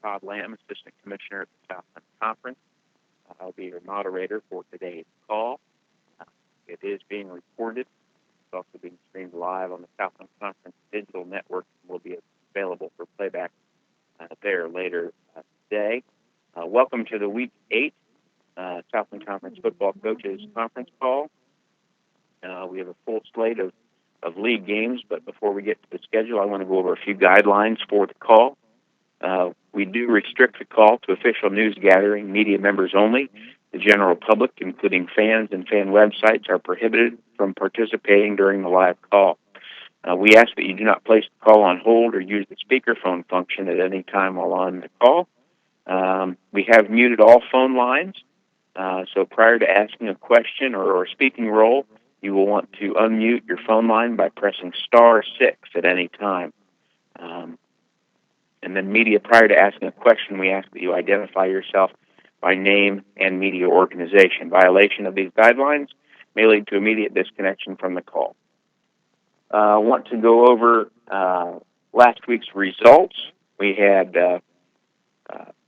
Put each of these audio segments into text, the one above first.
Todd, Assistant Commissioner at the Southland Conference. I'll be your moderator for today's call. It is being recorded. It's also being streamed live on the Southland Conference digital network and will be available for playback there later today. Welcome to the Week 8 Southland Conference Football Coaches Conference call. We have a full slate of league games, but before we get to the schedule, I want to go over a few guidelines for the call. We do restrict the call to official news gathering, media members only. The general public, including fans and fan websites, are prohibited from participating during the live call. We ask that you do not place the call on hold or use the speakerphone function at any time while on the call. We have muted all phone lines, so prior to asking a question or a speaking role, you will want to unmute your phone line by pressing *6 at any time. And then media, prior to asking a question, we ask that you identify yourself by name and media organization. Violation of these guidelines may lead to immediate disconnection from the call. I want to go over last week's results. We had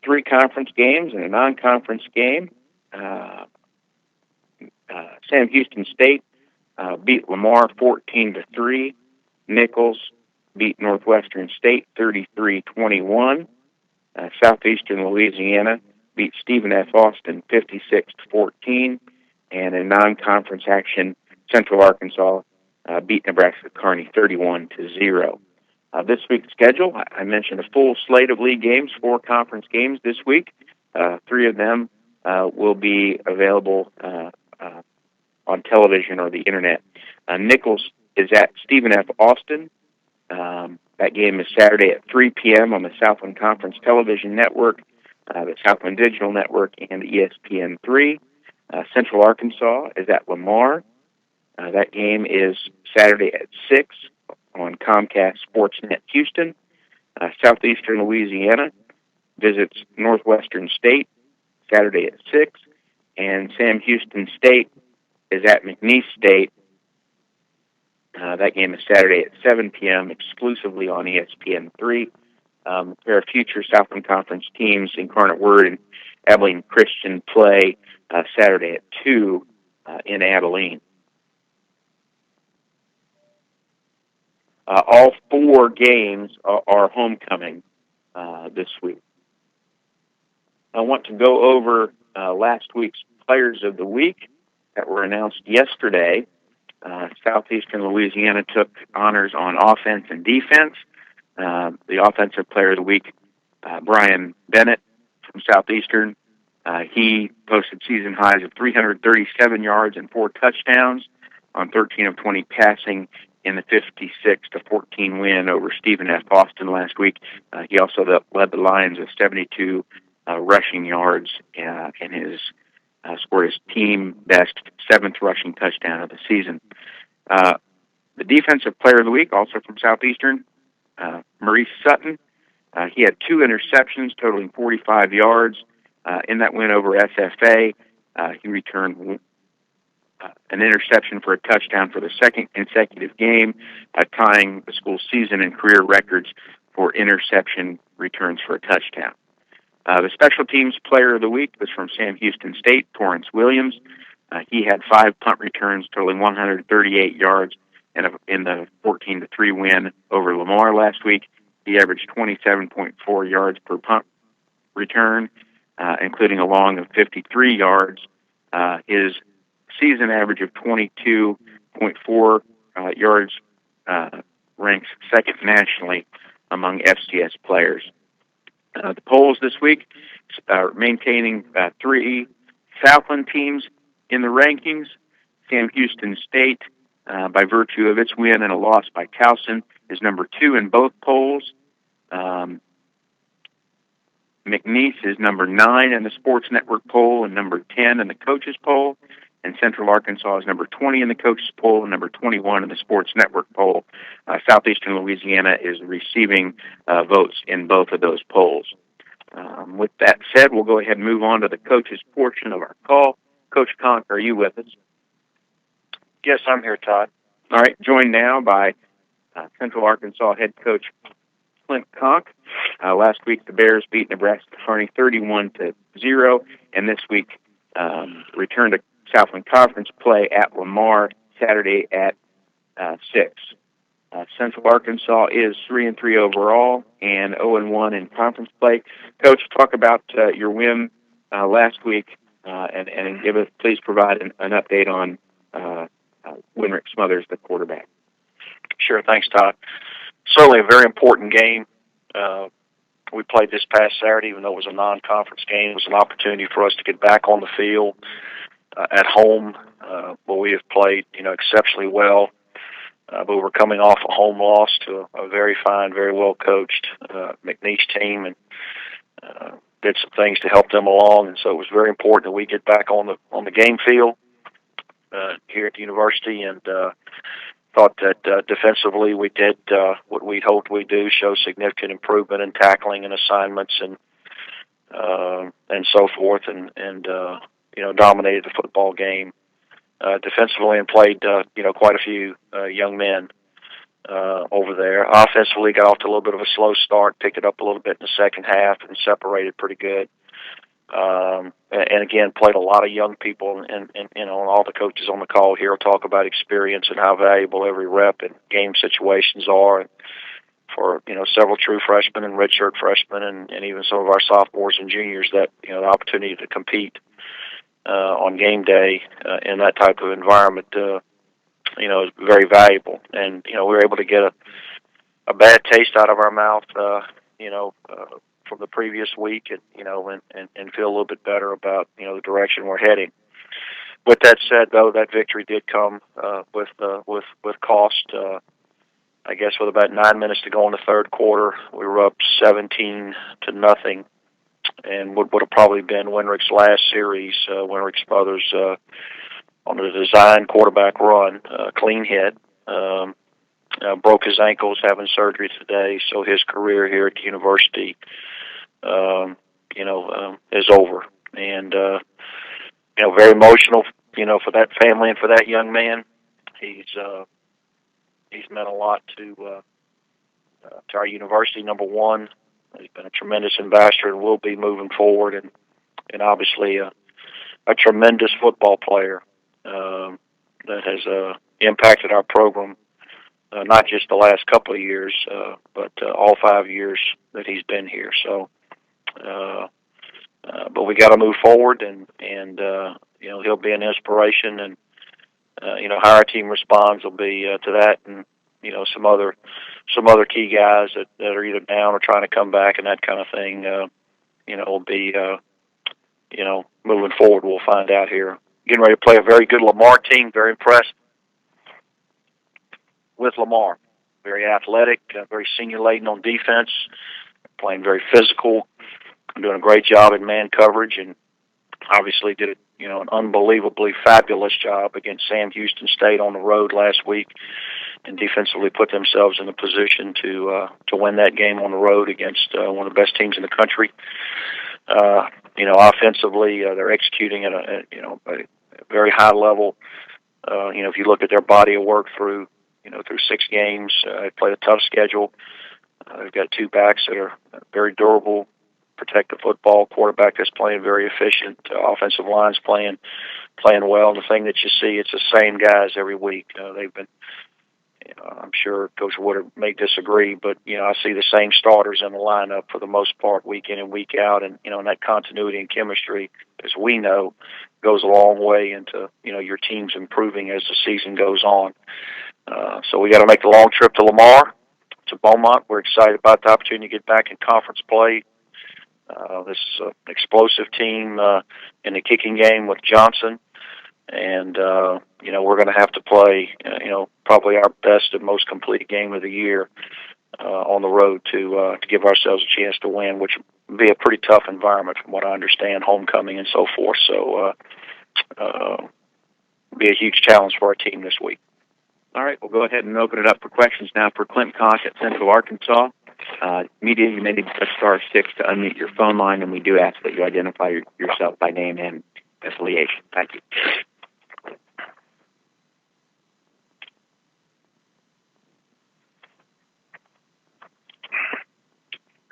3 conference games and a non-conference game. Sam Houston State beat Lamar 14-3. Nicholls beat Northwestern State 33-21. Southeastern Louisiana beat Stephen F. Austin 56-14. And in non-conference action, Central Arkansas beat Nebraska Kearney 31-0. This week's schedule, I mentioned a full slate of league games, 4 conference games this week. 3 of them will be available on television or the internet. Nicholls is at Stephen F. Austin. That game is Saturday at 3 p.m. on the Southland Conference Television Network, the Southland Digital Network, and ESPN3. Central Arkansas is at Lamar. That game is Saturday at 6 on Comcast Sportsnet Houston. Southeastern Louisiana visits Northwestern State Saturday at 6. And Sam Houston State is at McNeese State. That game is Saturday at 7 p.m. exclusively on ESPN3. There are future Southland Conference teams, Incarnate Word and Abilene Christian, play Saturday at 2 in Abilene. All 4 games are homecoming this week. I want to go over last week's Players of the Week that were announced yesterday. Southeastern Louisiana took honors on offense and defense. The Offensive Player of the Week, Brian Bennett from Southeastern, he posted season highs of 337 yards and 4 touchdowns on 13 of 20 passing in the 56-14 win over Stephen F. Austin last week. He also led the Lions with 72 rushing yards and scored his team best 7th rushing touchdown of the season. The Defensive Player of the Week, also from Southeastern, Maurice Sutton. He had 2 interceptions totaling 45 yards in that win over SFA. He returned an interception for a touchdown for the 2nd consecutive game, tying the school season and career records for interception returns for a touchdown. The Special Teams Player of the Week was from Sam Houston State, Torrance Williams. He had 5 punt returns totaling 138 yards in the 14-3 win over Lamar last week. He averaged 27.4 yards per punt return, including a long of 53 yards. His season average of 22.4 yards ranks 2nd nationally among FCS players. The polls this week are maintaining 3 Southland teams in the rankings. Sam Houston State, by virtue of its win and a loss by Towson, is number 2 in both polls. McNeese is number 9 in the Sports Network poll and number 10 in the Coaches poll. And Central Arkansas is number 20 in the Coaches poll and number 21 in the Sports Network poll. Southeastern Louisiana is receiving votes in both of those polls. With that said, we'll go ahead and move on to the Coaches portion of our call. Coach Conque, are you with us? Yes, I'm here, Todd. All right, joined now by Central Arkansas head coach Clint Conque. Last week, the Bears beat Nebraska Kearney 31-0, and this week return to Southland Conference play at Lamar Saturday at 6. Central Arkansas is 3-3 overall and 0-1 in conference play. Coach, talk about your win last week, and please provide an update on Winrick Smothers, the quarterback. Sure, thanks, Todd. Certainly a very important game. We played this past Saturday, even though it was a non-conference game. It was an opportunity for us to get back on the field at home, where we have played, exceptionally well. But we're coming off a home loss to a very fine, very well-coached McNeese team, and did some things to help them along. And so it was very important that we get back on the game field here at the university, and thought that defensively we did what we hoped we'd do, show significant improvement in tackling and assignments and so forth, and dominated the football game defensively, and played quite a few young men over there. Offensively, got off to a little bit of a slow start, picked it up a little bit in the second half, and separated pretty good. And again, played a lot of young people, and all the coaches on the call here will talk about experience and how valuable every rep and game situations are. And for several true freshmen and redshirt freshmen, and even some of our sophomores and juniors, that the opportunity to compete on game day in that type of environment, is very valuable. And we were able to get a bad taste out of our mouth, from the previous week, and feel a little bit better about the direction we're heading. With that said, though, that victory did come with cost. I guess with about 9 minutes to go in the third quarter, we were up 17-0, and would have probably been Winrick's last series. Winrick Smothers on the design quarterback run, clean hit. Broke his ankles, having surgery today, so his career here at the university is over. And, very emotional, for that family and for that young man. He's meant a lot to our university, number one. He's been a tremendous ambassador and will be moving forward, and obviously a tremendous football player that has impacted our program, not just the last couple of years, but all 5 years that he's been here. So, but we got to move forward, and he'll be an inspiration, and how our team responds will be to that, and some other key guys that are either down or trying to come back and that kind of thing. Will be moving forward. We'll find out here. Getting ready to play a very good Lamar team. Very impressed with Lamar. Very athletic, very senior-laden on defense, playing very physical, doing a great job in man coverage, and obviously did an unbelievably fabulous job against Sam Houston State on the road last week, and defensively put themselves in a position to win that game on the road against one of the best teams in the country. Offensively, they're executing at a very high level. If you look at their body of work through 6 games, they played a tough schedule. They've got 2 backs that are very durable, protect the football, quarterback that's playing very efficient, offensive line's playing well. And the thing that you see, it's the same guys every week. They've been, I'm sure Coach Woodard may disagree, but I see the same starters in the lineup for the most part, week in and week out, and and that continuity and chemistry, as we know, goes a long way into your team's improving as the season goes on. So we got to make the long trip to Lamar, to Beaumont. We're excited about the opportunity to get back in conference play. This is an explosive team in the kicking game with Johnson, and we're going to have to play probably our best and most complete game of the year on the road to give ourselves a chance to win, which would be a pretty tough environment from what I understand, homecoming and so forth. So be a huge challenge for our team this week. All right, we'll go ahead and open it up for questions now for Clint Conque at Central Arkansas. Media, you may need to press *6 to unmute your phone line, and we do ask that you identify yourself by name and affiliation. Thank you.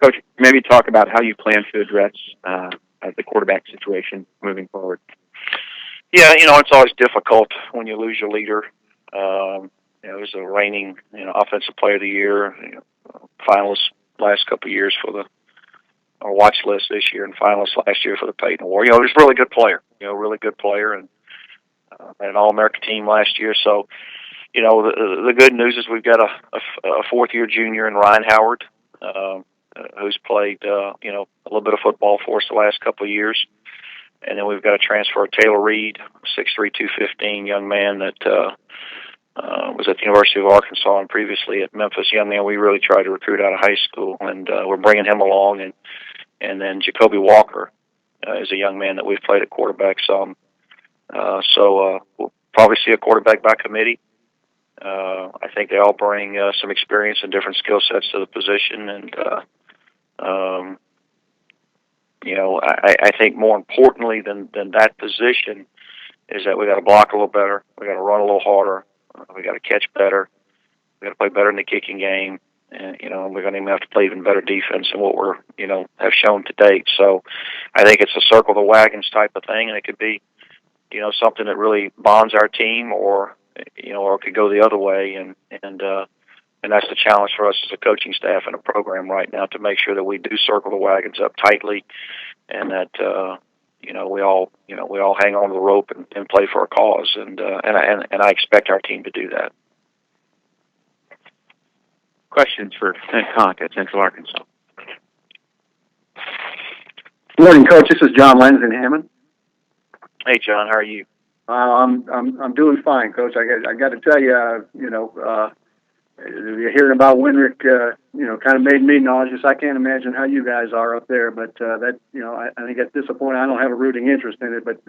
Coach, maybe talk about how you plan to address the quarterback situation moving forward. Yeah, it's always difficult when you lose your leader. It was a reigning, offensive player of the year, finalist last couple of years for our watch list this year, and finalist last year for the Peyton Award. He was a really good player, really good player, and an All-American team last year. So, the good news is we've got a fourth-year junior in Ryan Howard, who's played, a little bit of football for us the last couple of years. And then we've got a transfer, Taylor Reed, 6'3", 215, young man that was at the University of Arkansas and previously at Memphis. Young man we really tried to recruit out of high school, and we're bringing him along. And then Jacoby Walker is a young man that we've played at quarterback some. So we'll probably see a quarterback by committee. I think they all bring some experience and different skill sets to the position, and I think more importantly than that position is that we got to block a little better, we got to run a little harder, we got to catch better, we got to play better in the kicking game, and we're going to even have to play even better defense than what we're have shown to date. So I think it's a circle the wagons type of thing, and it could be something that really bonds our team, or or it could go the other way, and that's the challenge for us as a coaching staff and a program right now, to make sure that we do circle the wagons up tightly, and that we all hang on to the rope and play for a cause, and I expect our team to do that. Questions for Clint Conque at Central Arkansas. Good morning, Coach. This is John Lenz in Hammond. Hey, John, how are you? I'm doing fine, Coach. I got to tell you, hearing about Winrick, kind of made me nauseous. I can't imagine how you guys are up there, but I think that's disappointing. I don't have a rooting interest in it, but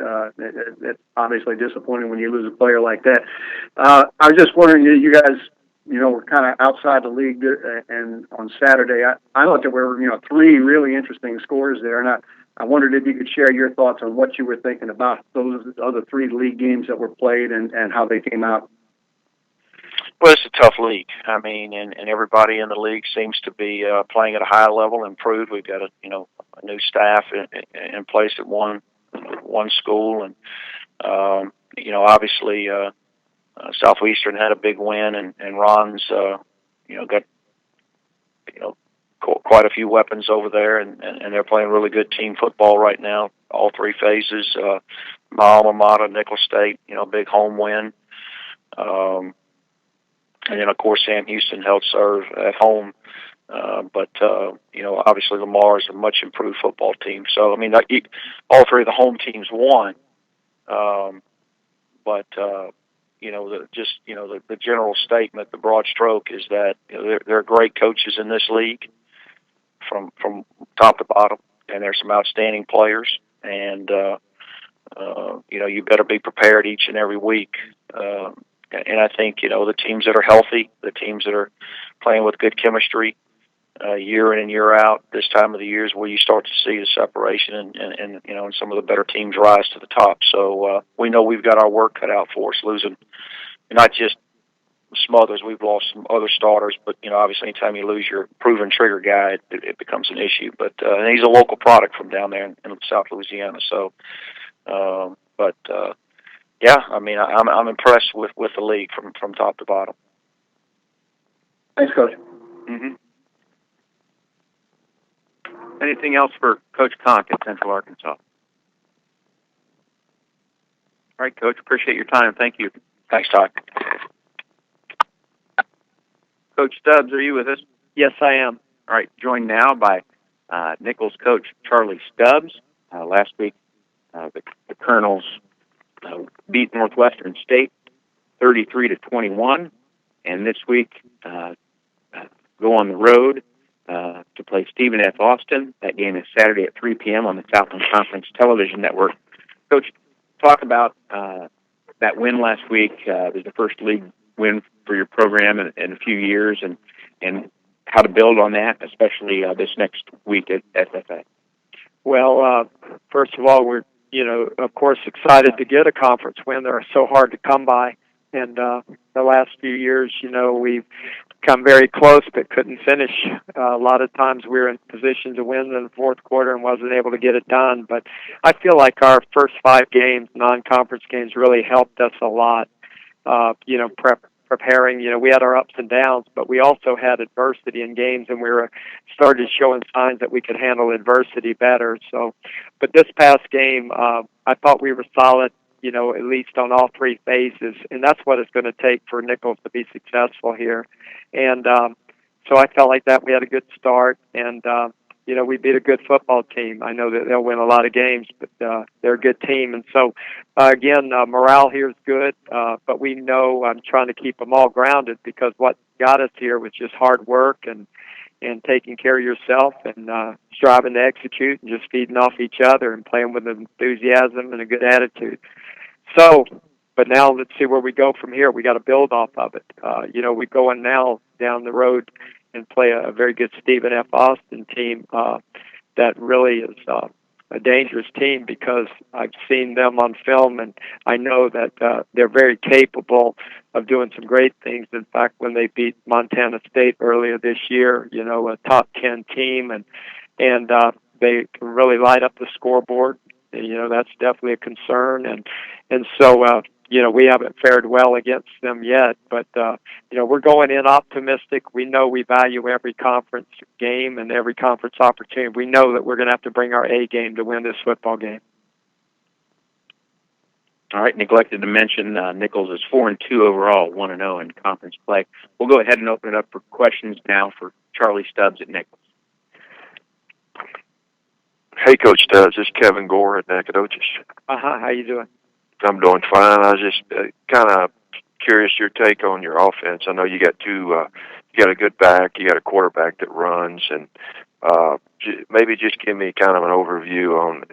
it's obviously disappointing when you lose a player like that. I was just wondering, you guys, were kind of outside the league, and on Saturday, I thought there were, three really interesting scores there, and I wondered if you could share your thoughts on what you were thinking about those other three league games that were played and how they came out. Well, it's a tough league. I mean, and everybody in the league seems to be playing at a high level, improved. We've got a new staff in place at one school, and obviously Southeastern had a big win, and Ron's got quite a few weapons over there, and they're playing really good team football right now, all three phases. My alma mater, Nicholls State, big home win. And then, of course, Sam Houston held serve at home. But obviously Lamar is a much improved football team. So, I mean, all three of the home teams won. But the general statement, the broad stroke is that there are great coaches in this league from top to bottom, and there's some outstanding players. And, you better be prepared each and every week. And I think, the teams that are healthy, the teams that are playing with good chemistry, year in and year out, this time of the year is where you start to see the separation and some of the better teams rise to the top. So we know we've got our work cut out for us, losing not just Smothers. We've lost some other starters, but, obviously anytime you lose your proven trigger guy, it becomes an issue. But and he's a local product from down there in South Louisiana. So, yeah, I mean, I'm impressed with the league from top to bottom. Thanks, Coach. Mm-hmm. Anything else for Coach Conque at Central Arkansas? All right, Coach, appreciate your time. Thank you. Thanks, Todd. Coach Stubbs, are you with us? Yes, I am. All right, joined now by Nicholls coach Charlie Stubbs. Last week, the Colonels beat Northwestern State 33-21, and this week go on the road to play Stephen F. Austin. That game is Saturday at 3 p.m. on the Southland Conference television network. Coach, talk about that win last week. It was the first league win for your program in a few years, and how to build on that, especially this next week at SFA. Well, first of all, we're of course, excited to get a conference win. They're so hard to come by. And the last few years, we've come very close but couldn't finish. A lot of times we were in position to win in the fourth quarter and wasn't able to get it done. But I feel like our first 5 games, non-conference games, really helped us a lot. Preparing, we had our ups and downs, but we also had adversity in games, and we started showing signs that we could handle adversity better. So, but this past game, I thought we were solid, at least on all 3 phases, and that's what it's going to take for Nicholls to be successful here. And so I felt like that we had a good start, and we beat a good football team. I know that they'll win a lot of games, but they're a good team. And so, again, morale here is good, but we know I'm trying to keep them all grounded, because what got us here was just hard work and taking care of yourself and striving to execute and just feeding off each other and playing with enthusiasm and a good attitude. So, but now let's see where we go from here. We got to build off of it. We're going now down the road and play a very good Stephen F. Austin team that really is a dangerous team, because I've seen them on film, and I know that they're very capable of doing some great things. In fact, when they beat Montana State earlier this year, a top 10 team, and they can really light up the scoreboard. That's definitely a concern, and so we haven't fared well against them yet, but we're going in optimistic. We know we value every conference game and every conference opportunity. We know that we're going to have to bring our A game to win this football game. All right, neglected to mention Nicholls is 4-2 overall, 1-0 in conference play. We'll go ahead and open it up for questions now for Charlie Stubbs at Nicholls. Hey, Coach Stubbs, this is Kevin Gore at Nacogdoches. How you doing? I'm doing fine. I was just kind of curious your take on your offense. I know you got you got a good back, you got a quarterback that runs, and maybe just give me kind of an overview on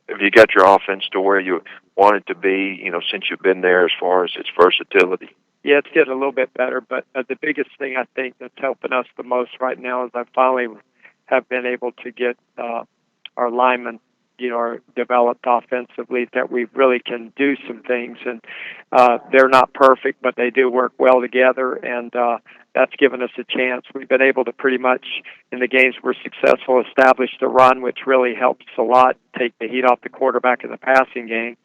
if you got your offense to where you want it to be, since you've been there, as far as its versatility. Yeah, it's getting a little bit better, but the biggest thing I think that's helping us the most right now is I finally have been able to get our linemen, are developed offensively, that we really can do some things. And they're not perfect, but they do work well together, and that's given us a chance. We've been able to pretty much, in the games we're successful, establish the run, which really helps a lot, take the heat off the quarterback in the passing game.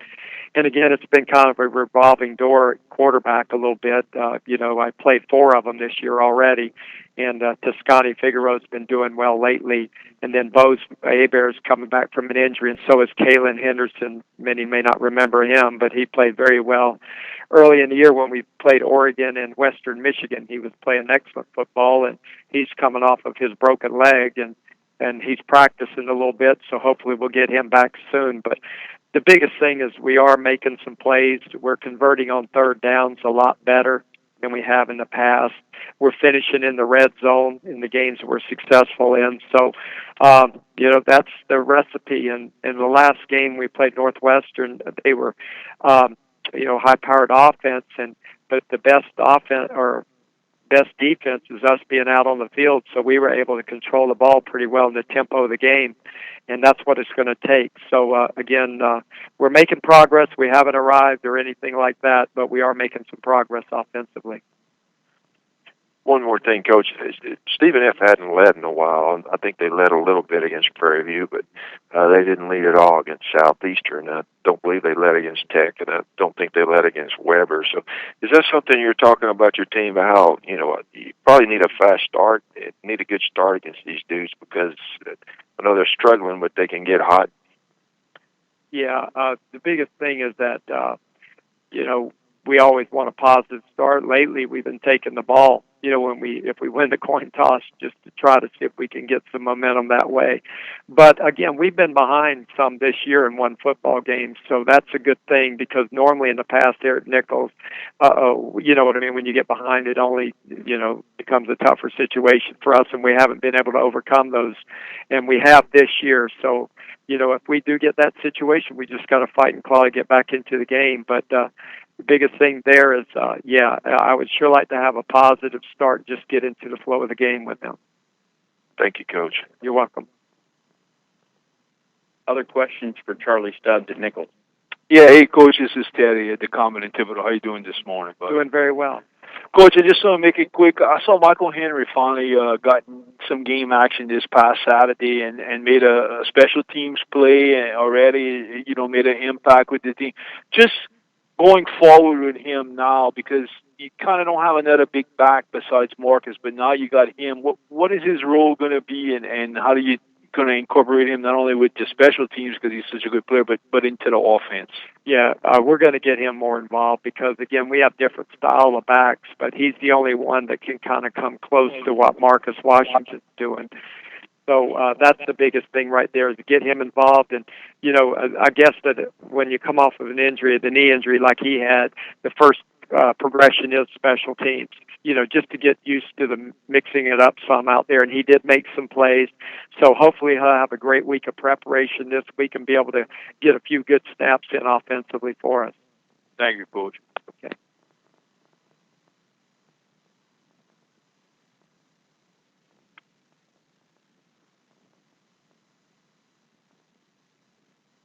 And again, it's been kind of a revolving door at quarterback a little bit. I played 4 of them this year already, and Toscani Figueroa's been doing well lately. And then Bose Hebert's coming back from an injury, and so is Kalen Henderson. Many may not remember him, but he played very well early in the year when we played Oregon and Western Michigan. He was playing excellent football, and he's coming off of his broken leg, and he's practicing a little bit, so hopefully we'll get him back soon. But the biggest thing is we are making some plays. We're converting on third downs a lot better than we have in the past. We're finishing in the red zone in the games that we're successful in. So, that's the recipe. And in the last game we played Northwestern, they were, high-powered offense, but the best offense or best defense is us being out on the field, so we were able to control the ball pretty well in the tempo of the game, and that's what it's going to take. So, again, we're making progress. We haven't arrived or anything like that, but we are making some progress offensively. One more thing, Coach. Stephen F. hadn't led in a while. I think they led a little bit against Prairie View, but they didn't lead at all against Southeastern. I don't believe they led against Tech, and I don't think they led against Weber. So is that something you're talking about your team, how, you probably need a fast start, need a good start against these dudes, because I know they're struggling, but they can get hot. Yeah, the biggest thing is that, we always want a positive start. Lately, we've been taking the ball, if we win the coin toss, just to try to see if we can get some momentum that way. But again, we've been behind some this year in one football game, so that's a good thing, because normally in the past here at Nicholls, you know what I mean, when you get behind, it only, becomes a tougher situation for us, and we haven't been able to overcome those, and we have this year. So, if we do get that situation, we just got to fight and claw to get back into the game. But the biggest thing there is, I would sure like to have a positive start, just get into the flow of the game with them. Thank you, Coach. You're welcome. Other questions for Charlie Stubbs at Nicholls? Yeah, hey, Coach, this is Teddy at the Common in Thibodeau. How you doing this morning, buddy? Doing very well. Coach, I just want to make it quick. I saw Michael Henry finally got some game action this past Saturday and made a special teams play and already, made an impact with the team. Just going forward with him now, because you kind of don't have another big back besides Marcus, but now you got him. What is his role going to be, and how do you going to incorporate him not only with the special teams because he's such a good player, but into the offense? Yeah, we're going to get him more involved because, again, we have different style of backs, but he's the only one that can kind of come close to what Marcus Washington's doing. So that's the biggest thing right there, is to get him involved. And, I guess that when you come off of an injury, the knee injury like he had, the first progression is special teams, just to get used to the mixing it up some out there. And he did make some plays. So hopefully he'll have a great week of preparation this week and be able to get a few good snaps in offensively for us. Thank you, Coach. Okay.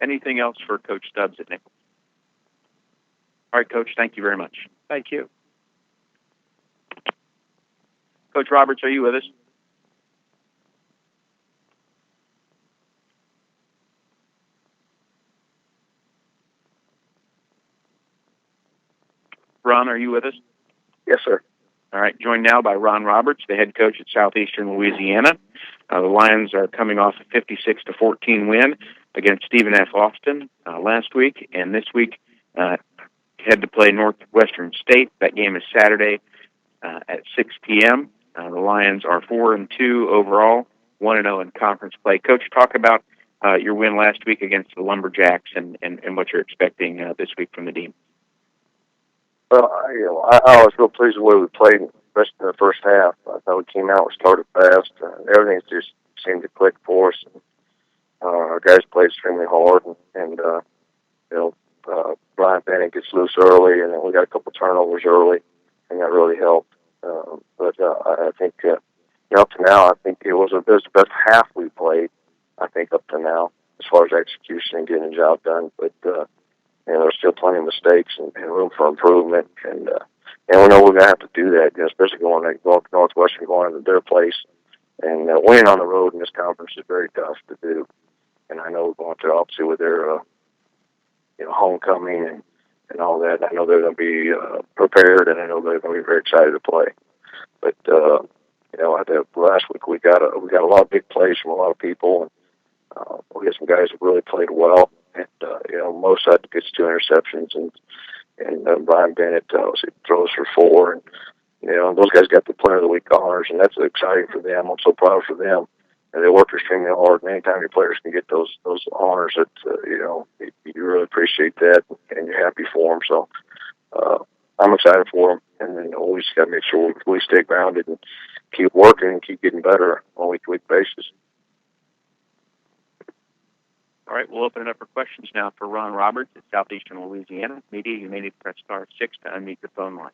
Anything else for Coach Stubbs at Nicholls? All right, Coach, thank you very much. Thank you. Coach Roberts, are you with us? Ron, are you with us? Yes, sir. All right, joined now by Ron Roberts, the head coach at Southeastern Louisiana. The Lions are coming off a 56-14 win against Stephen F. Austin last week, and this week head to play Northwestern State. That game is Saturday at 6 p.m. The Lions are 4-2 overall, 1-0 in conference play. Coach, talk about your win last week against the Lumberjacks and what you're expecting this week from the team. Well, I was real pleased with the way we played, especially in the first half. I thought we came out and started fast. Everything just seemed to click for us. Our guys played extremely hard, and Brian Bennett gets loose early, and then we got a couple turnovers early, and that really helped. But I think up to now, I think it was the best half we played, I think, up to now, as far as execution and getting the job done. But there's still plenty of mistakes and room for improvement. And we know we're going to have to do that, especially going to Northwestern, going into their place. And winning on the road in this conference is very tough to do. And I know we're going to obviously with their homecoming and all that. I know they're going to be prepared, and I know they're going to be very excited to play. But I think last week we got a lot of big plays from a lot of people, and we had some guys that really played well. And most side gets 2 interceptions, and Brian Bennett throws for 4, and those guys got the Player of the Week honors, and that's exciting for them. I'm so proud for them. And they work extremely hard. And anytime your players can get those honors, that you really appreciate that, and you're happy for them. So I'm excited for them. And then we just got to make sure we stay grounded and keep working and keep getting better on a week-to-week basis. All right, we'll open it up for questions now for Ron Roberts at Southeastern Louisiana. Media, you may need to press *6 to unmute the phone line.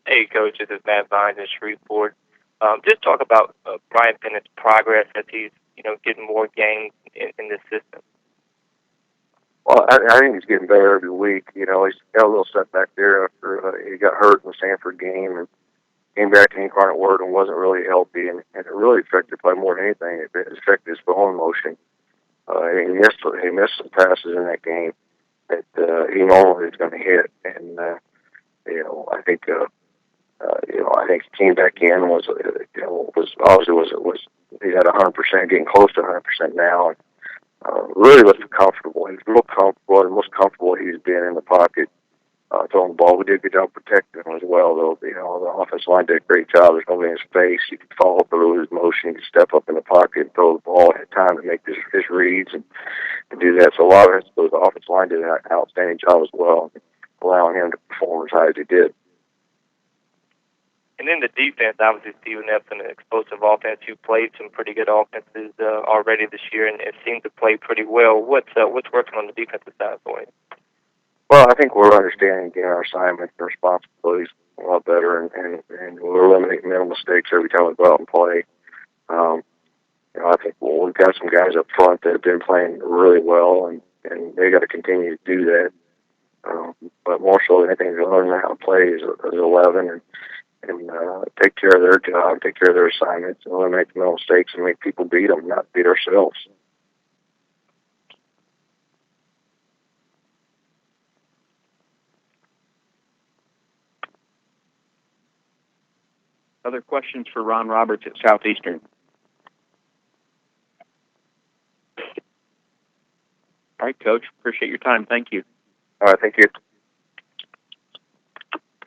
Hey, Coach, this is Matt Viator, Shreveport. Just talk about Brian Bennett's progress as he's, getting more games in this system. Well, I think he's getting better every week. He's got a little setback there after he got hurt in the Sanford game and came back to Incarnate Word and wasn't really healthy, and it really affected by more than anything. It affected his throwing motion. He missed some passes in that game that he normally is going to hit, and I think he came back in was he had 100%, getting close to 100% now, and really looked comfortable. He's real comfortable, the most comfortable he's been in the pocket. Throwing the ball. We did a good job protecting him as well, though. The offensive line did a great job. There's nobody in his face. He could follow through his motion. He could step up in the pocket and throw the ball. He had time to make his reads and do that. So a lot of it, the offensive line did an outstanding job as well, allowing him to perform as high as he did. And then the defense, obviously, Stephen F's an explosive offense. You played some pretty good offenses already this year, and it seemed to play pretty well. What's working on the defensive side for you? Well, I think we're understanding getting our assignments and responsibilities a lot better, and we're eliminating mental mistakes every time we go out and play. I think we've got some guys up front that have been playing really well, and they got to continue to do that. but more so than anything, to learn how to play as 11 and take care of their job, take care of their assignments, and eliminate no mistakes and make people beat them, not beat ourselves. Other questions for Ron Roberts at Southeastern? All right, Coach. Appreciate your time. Thank you. All right, thank you.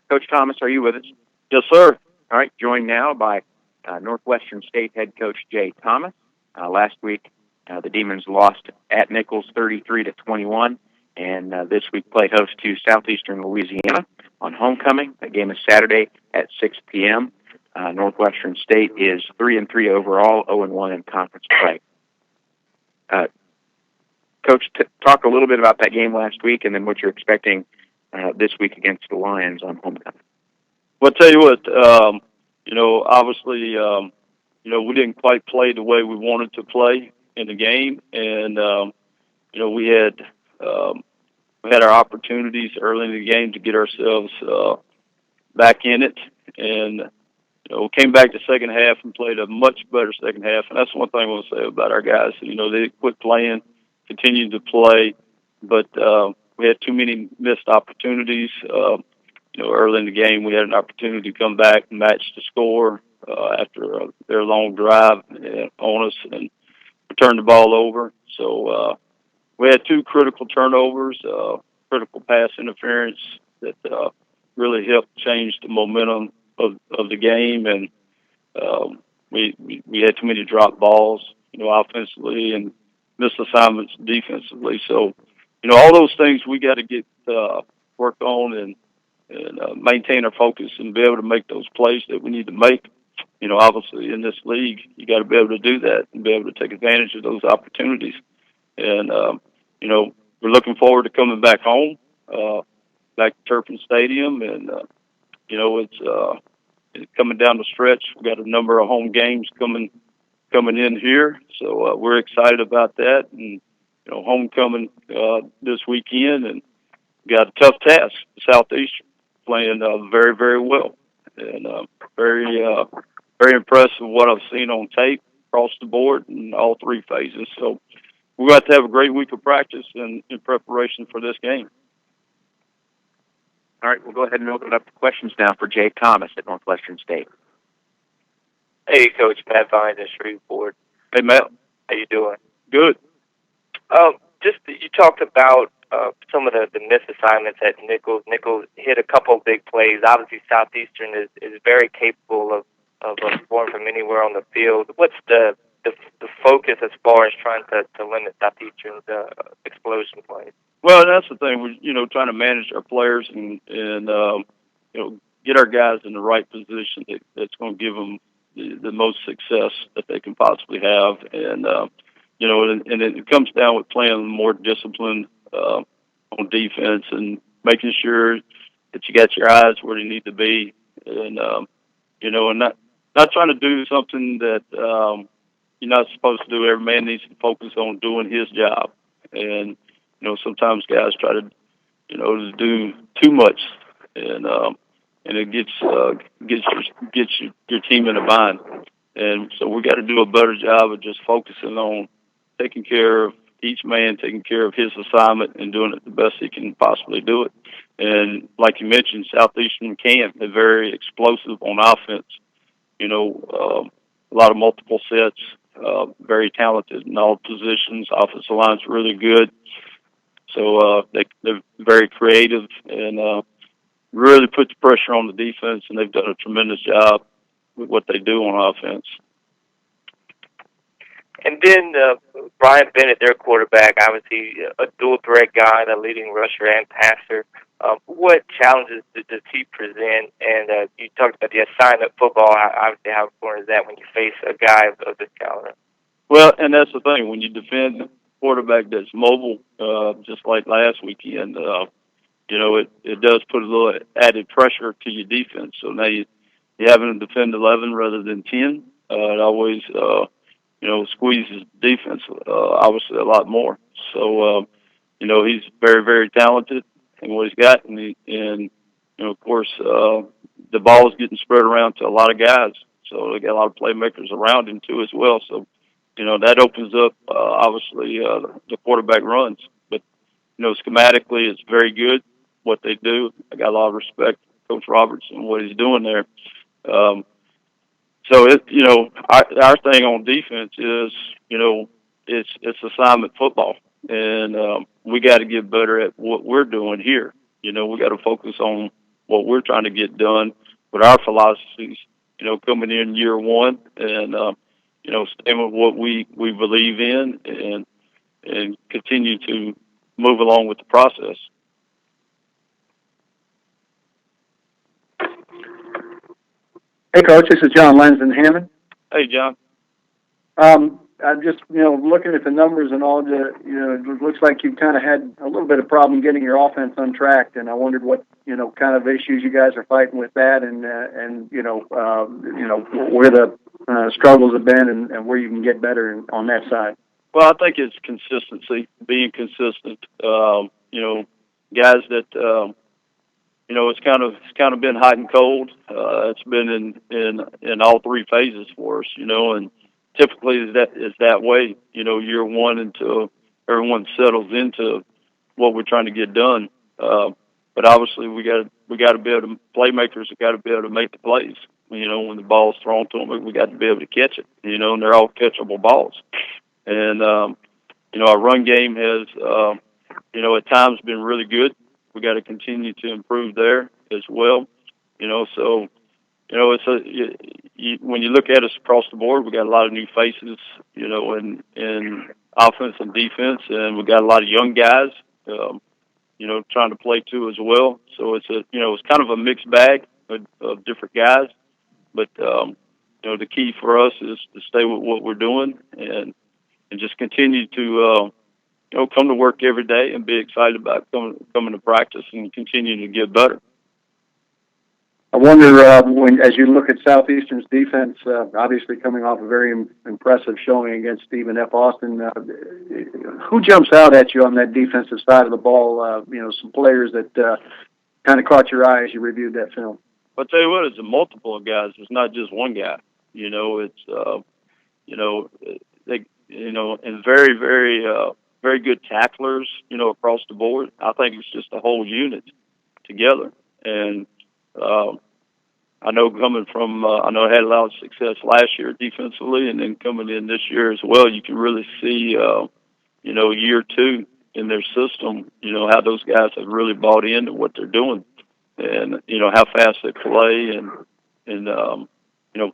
Coach Thomas, are you with us? Yes, sir. All right, joined now by Northwestern State head coach Jay Thomas. Last week, the Demons lost at Nicholls 33-21, and this week play host to Southeastern Louisiana on homecoming. That game is Saturday at 6 p.m. Northwestern State is 3-3 overall, 0-1 in conference play. Coach, talk a little bit about that game last week, and then what you're expecting this week against the Lions on homecoming. Well, I'll tell you what, obviously, we didn't quite play the way we wanted to play in the game, and we had our opportunities early in the game to get ourselves back in it, and we came back the second half and played a much better second half, and that's one thing I want to say about our guys. They quit playing, continued to play, but we had too many missed opportunities. Early in the game, we had an opportunity to come back and match the score after their long drive on us and return the ball over. So we had two critical turnovers, critical pass interference that really helped change the momentum of the game, and we had too many drop balls, offensively, and missed assignments defensively. So, all those things we got to get worked on and maintain our focus and be able to make those plays that we need to make. Obviously in this league, you got to be able to do that and be able to take advantage of those opportunities. And, we're looking forward to coming back home, back to Turpin Stadium. And, it's coming down the stretch. We've got a number of home games coming in here. So we're excited about that. And, homecoming this weekend, and got a tough task, Southeastern, playing very, very well. And very impressed with what I've seen on tape across the board in all three phases. So we're going to have a great week of practice in preparation for this game. All right, we'll go ahead and open it up to questions now for Jay Thomas at Northwestern State. Hey, Coach, Matt Viator, Shreveport. Hey, Matt. How you doing? Good. You talked about some of the missed assignments at Nicholls. Nicholls hit a couple of big plays. Obviously, Southeastern is very capable of scoring from anywhere on the field. What's the focus as far as trying to limit Southeastern's explosion plays? Well, that's the thing. We're trying to manage our players and get our guys in the right position that's going to give them the most success that they can possibly have. And and it comes down with playing more disciplined on defense and making sure that you got your eyes where they need to be, and and not trying to do something that you're not supposed to do. Every man needs to focus on doing his job, and sometimes guys try to to do too much, and it gets your team in a bind. And so we got to do a better job of just focusing on taking care of each man, taking care of his assignment, and doing it the best he can possibly do it. And like you mentioned, Southeastern they're very explosive on offense. A lot of multiple sets, very talented in all positions. Offensive line's really good. So they're very creative and really put the pressure on the defense, and they've done a tremendous job with what they do on offense. And then Brian Bennett, their quarterback, obviously a dual threat guy, the leading rusher and passer. What challenges does he present? And you talked about the assignment football. Obviously, how important is that when you face a guy of this caliber? Well, and that's the thing. When you defend a quarterback that's mobile, just like last weekend, it does put a little added pressure to your defense. So now you're having to defend 11 rather than 10. It always squeezes defense, obviously, a lot more. So, he's very, very talented, and what he's got, and of course, the ball is getting spread around to a lot of guys, so they got a lot of playmakers around him too as well. So, that opens up obviously the quarterback runs. But schematically, it's very good what they do. I got a lot of respect for Coach Roberts and what he's doing there. So our thing on defense is it's assignment football, and we got to get better at what we're doing here. We got to focus on what we're trying to get done with our philosophies. Coming in year one, and staying with what we believe in, and continue to move along with the process. Hey, Coach, this is John Lenz in Hammond. Hey, John. I'm just, looking at the numbers and all it looks like you've kind of had a little bit of problem getting your offense untracked, and I wondered what, kind of issues you guys are fighting with that, and where the struggles have been and where you can get better on that side. Well, I think it's consistency, being consistent. Guys that, it's kind of been hot and cold. It's been in all three phases for us, and typically is that way, year one until everyone settles into what we're trying to get done. But obviously we got to be able to, playmakers have got to be able to make the plays. When the ball's thrown to them, we got to be able to catch it, and they're all catchable balls. And, our run game has, at times been really good. We got to continue to improve there as well. So, when you look at us across the board, we got a lot of new faces, in offense and defense, and we got a lot of young guys, trying to play too as well. So it's it's kind of a mixed bag of different guys. But the key for us is to stay with what we're doing and just continue to come to work every day and be excited about coming to practice and continuing to get better. I wonder, as you look at Southeastern's defense, obviously coming off a very impressive showing against Stephen F. Austin, who jumps out at you on that defensive side of the ball? Some players that kind of caught your eye as you reviewed that film. I'll tell you what, it's a multiple of guys. It's not just one guy. It's and very, very, very good tacklers. Across the board. I think it's just a whole unit together. And I know coming from, I know I had a lot of success last year defensively, and then coming in this year as well, you can really see, year two in their system, how those guys have really bought into what they're doing, and how fast they play, and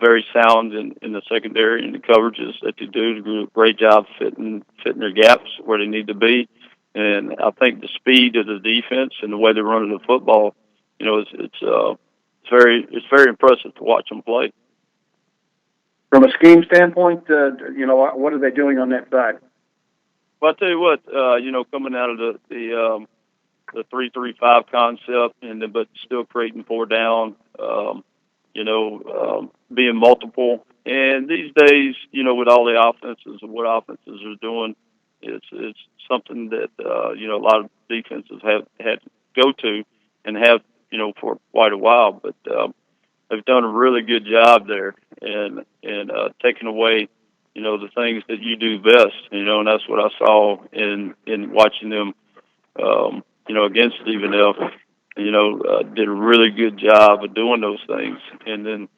very sound in the secondary and the coverages that they do. They do a great job fitting their gaps where they need to be, and I think the speed of the defense and the way they're running the football, it's very impressive to watch them play. From a scheme standpoint, what are they doing on that side? Well, I'll tell you what, coming out of the 3-3-5 concept, but still creating 4 down, being multiple. And these days, with all the offenses and what offenses are doing, it's something that, a lot of defenses have had to go to and have, for quite a while. But they've done a really good job there and taking away, the things that you do best, and that's what I saw in watching them, against Stephen F. Did a really good job of doing those things. And then,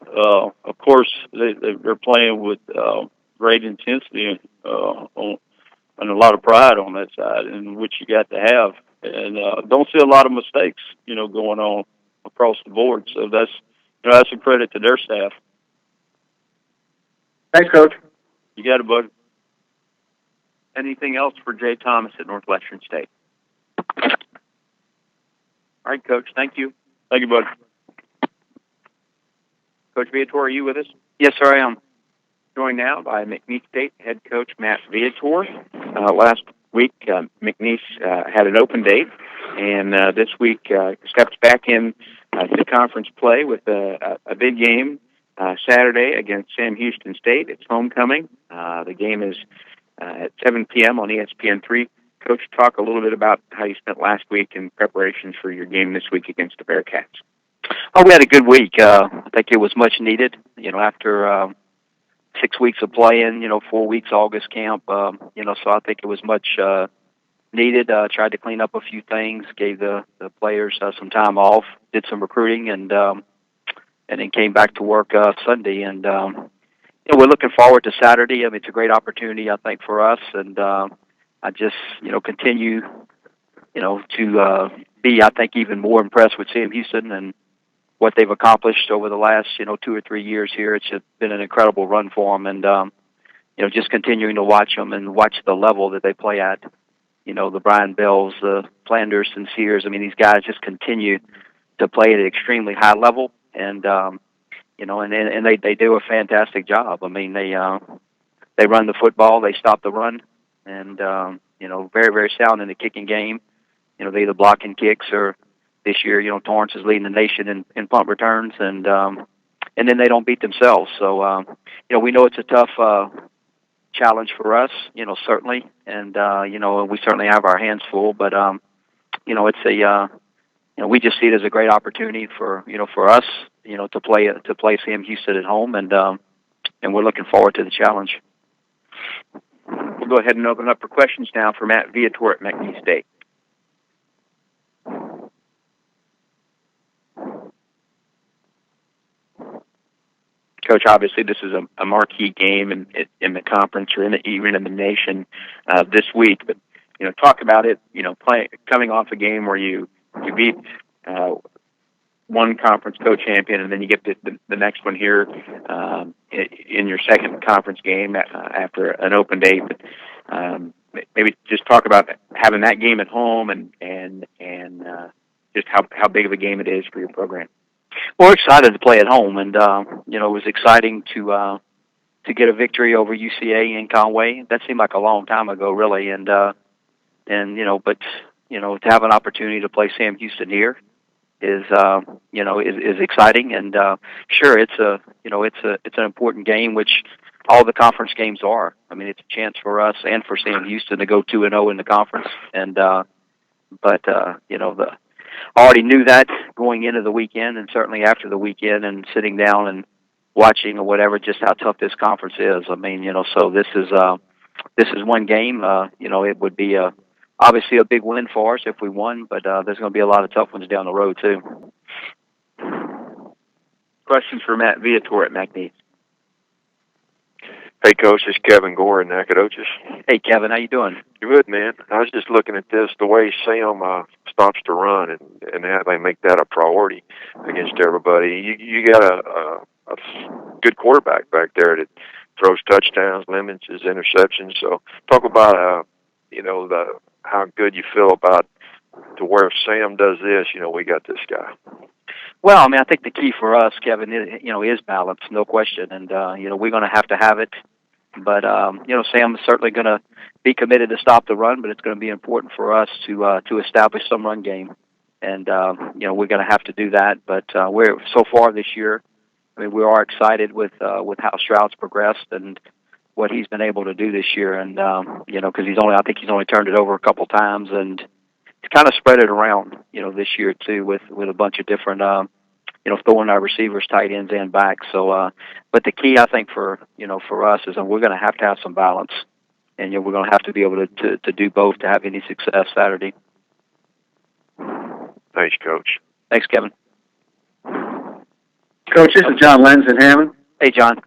of course, they're playing with great intensity and a lot of pride on that side, and which you got to have. And don't see a lot of mistakes, going on across the board. So that's a credit to their staff. Thanks, Coach. You got it, bud. Anything else for Jay Thomas at Northwestern State? All right, Coach. Thank you. Thank you, bud. Coach Viator, are you with us? Yes, sir, I am. Joined now by McNeese State head coach Matt Viator. Last week, McNeese had an open date, and this week steps back in to conference play with a big game Saturday against Sam Houston State. It's homecoming. The game is at 7 p.m. on ESPN3. Coach, talk a little bit about how you spent last week in preparations for your game this week against the Bearcats. Oh, we had a good week. I think it was much needed. After 6 weeks of playing, 4 weeks August camp, so I think it was much needed. Tried to clean up a few things, gave the players some time off, did some recruiting, and then came back to work Sunday. And we're looking forward to Saturday. I mean, it's a great opportunity, I think, for us. And I just, continue, to be, I think, even more impressed with Sam Houston and what they've accomplished over the last, 2 or 3 years here. It's just been an incredible run for them. And, just continuing to watch them and watch the level that they play at. The Brian Bells, the Flanders, and Sears. I mean, these guys just continue to play at an extremely high level. And, and they do a fantastic job. I mean, they run the football, they stop the run, and, very, very sound in the kicking game. They either block and kicks, or this year, Torrance is leading the nation in punt returns, and then they don't beat themselves. So, we know it's a tough challenge for us, certainly, and, we certainly have our hands full, but, it's we just see it as a great opportunity for us, to play Sam Houston at home, and we're looking forward to the challenge. We'll go ahead and open up for questions now for Matt Viator at McNeese State. Coach, obviously this is a marquee game in the conference, or even in the nation this week. But talk about it. Coming off a game where you beat one conference co-champion, and then you get the next one here in your second conference game after an open date. But maybe just talk about having that game at home and just how big of a game it is for your program. Well, we're excited to play at home, and it was exciting to get a victory over UCA in Conway. That seemed like a long time ago, really, and to have an opportunity to play Sam Houston here is exciting, and sure, it's an important game, which all the conference games are. I mean, it's a chance for us and for Sam Houston to go 2-0 in the conference, and I already knew that going into the weekend, and certainly after the weekend, and sitting down and watching or whatever, just how tough this conference is. I mean, so this is one game. It would be obviously a big win for us if we won, but there's going to be a lot of tough ones down the road too. Questions for Matt Viator at McNeese. Hey, Coach, it's Kevin Gore in Nacogdoches. Hey, Kevin, how you doing? Good, man. I was just looking at this, the way Sam stops to run, and how they make that a priority against everybody. You got a good quarterback back there that throws touchdowns, limits his interceptions. So talk about how good you feel about to where if Sam does this, we got this guy. Well, I mean, I think the key for us, Kevin, is balance, no question, and we're going to have it. But Sam is certainly going to be committed to stop the run, but it's going to be important for us to establish some run game, and we're going to have to do that. But we're so far this year, I mean, we are excited with how Stroud's progressed and what he's been able to do this year, and because I think he's only turned it over a couple times, and he's kind of spread it around, this year too, with a bunch of different throwing our receivers, tight ends, and backs. So, but the key, I think, for us is that we're going to have some balance, and we're going to have to be able to do both to have any success Saturday. Thanks, Coach. Thanks, Kevin. Coach, this is John Lenz in Hammond. Hey, John.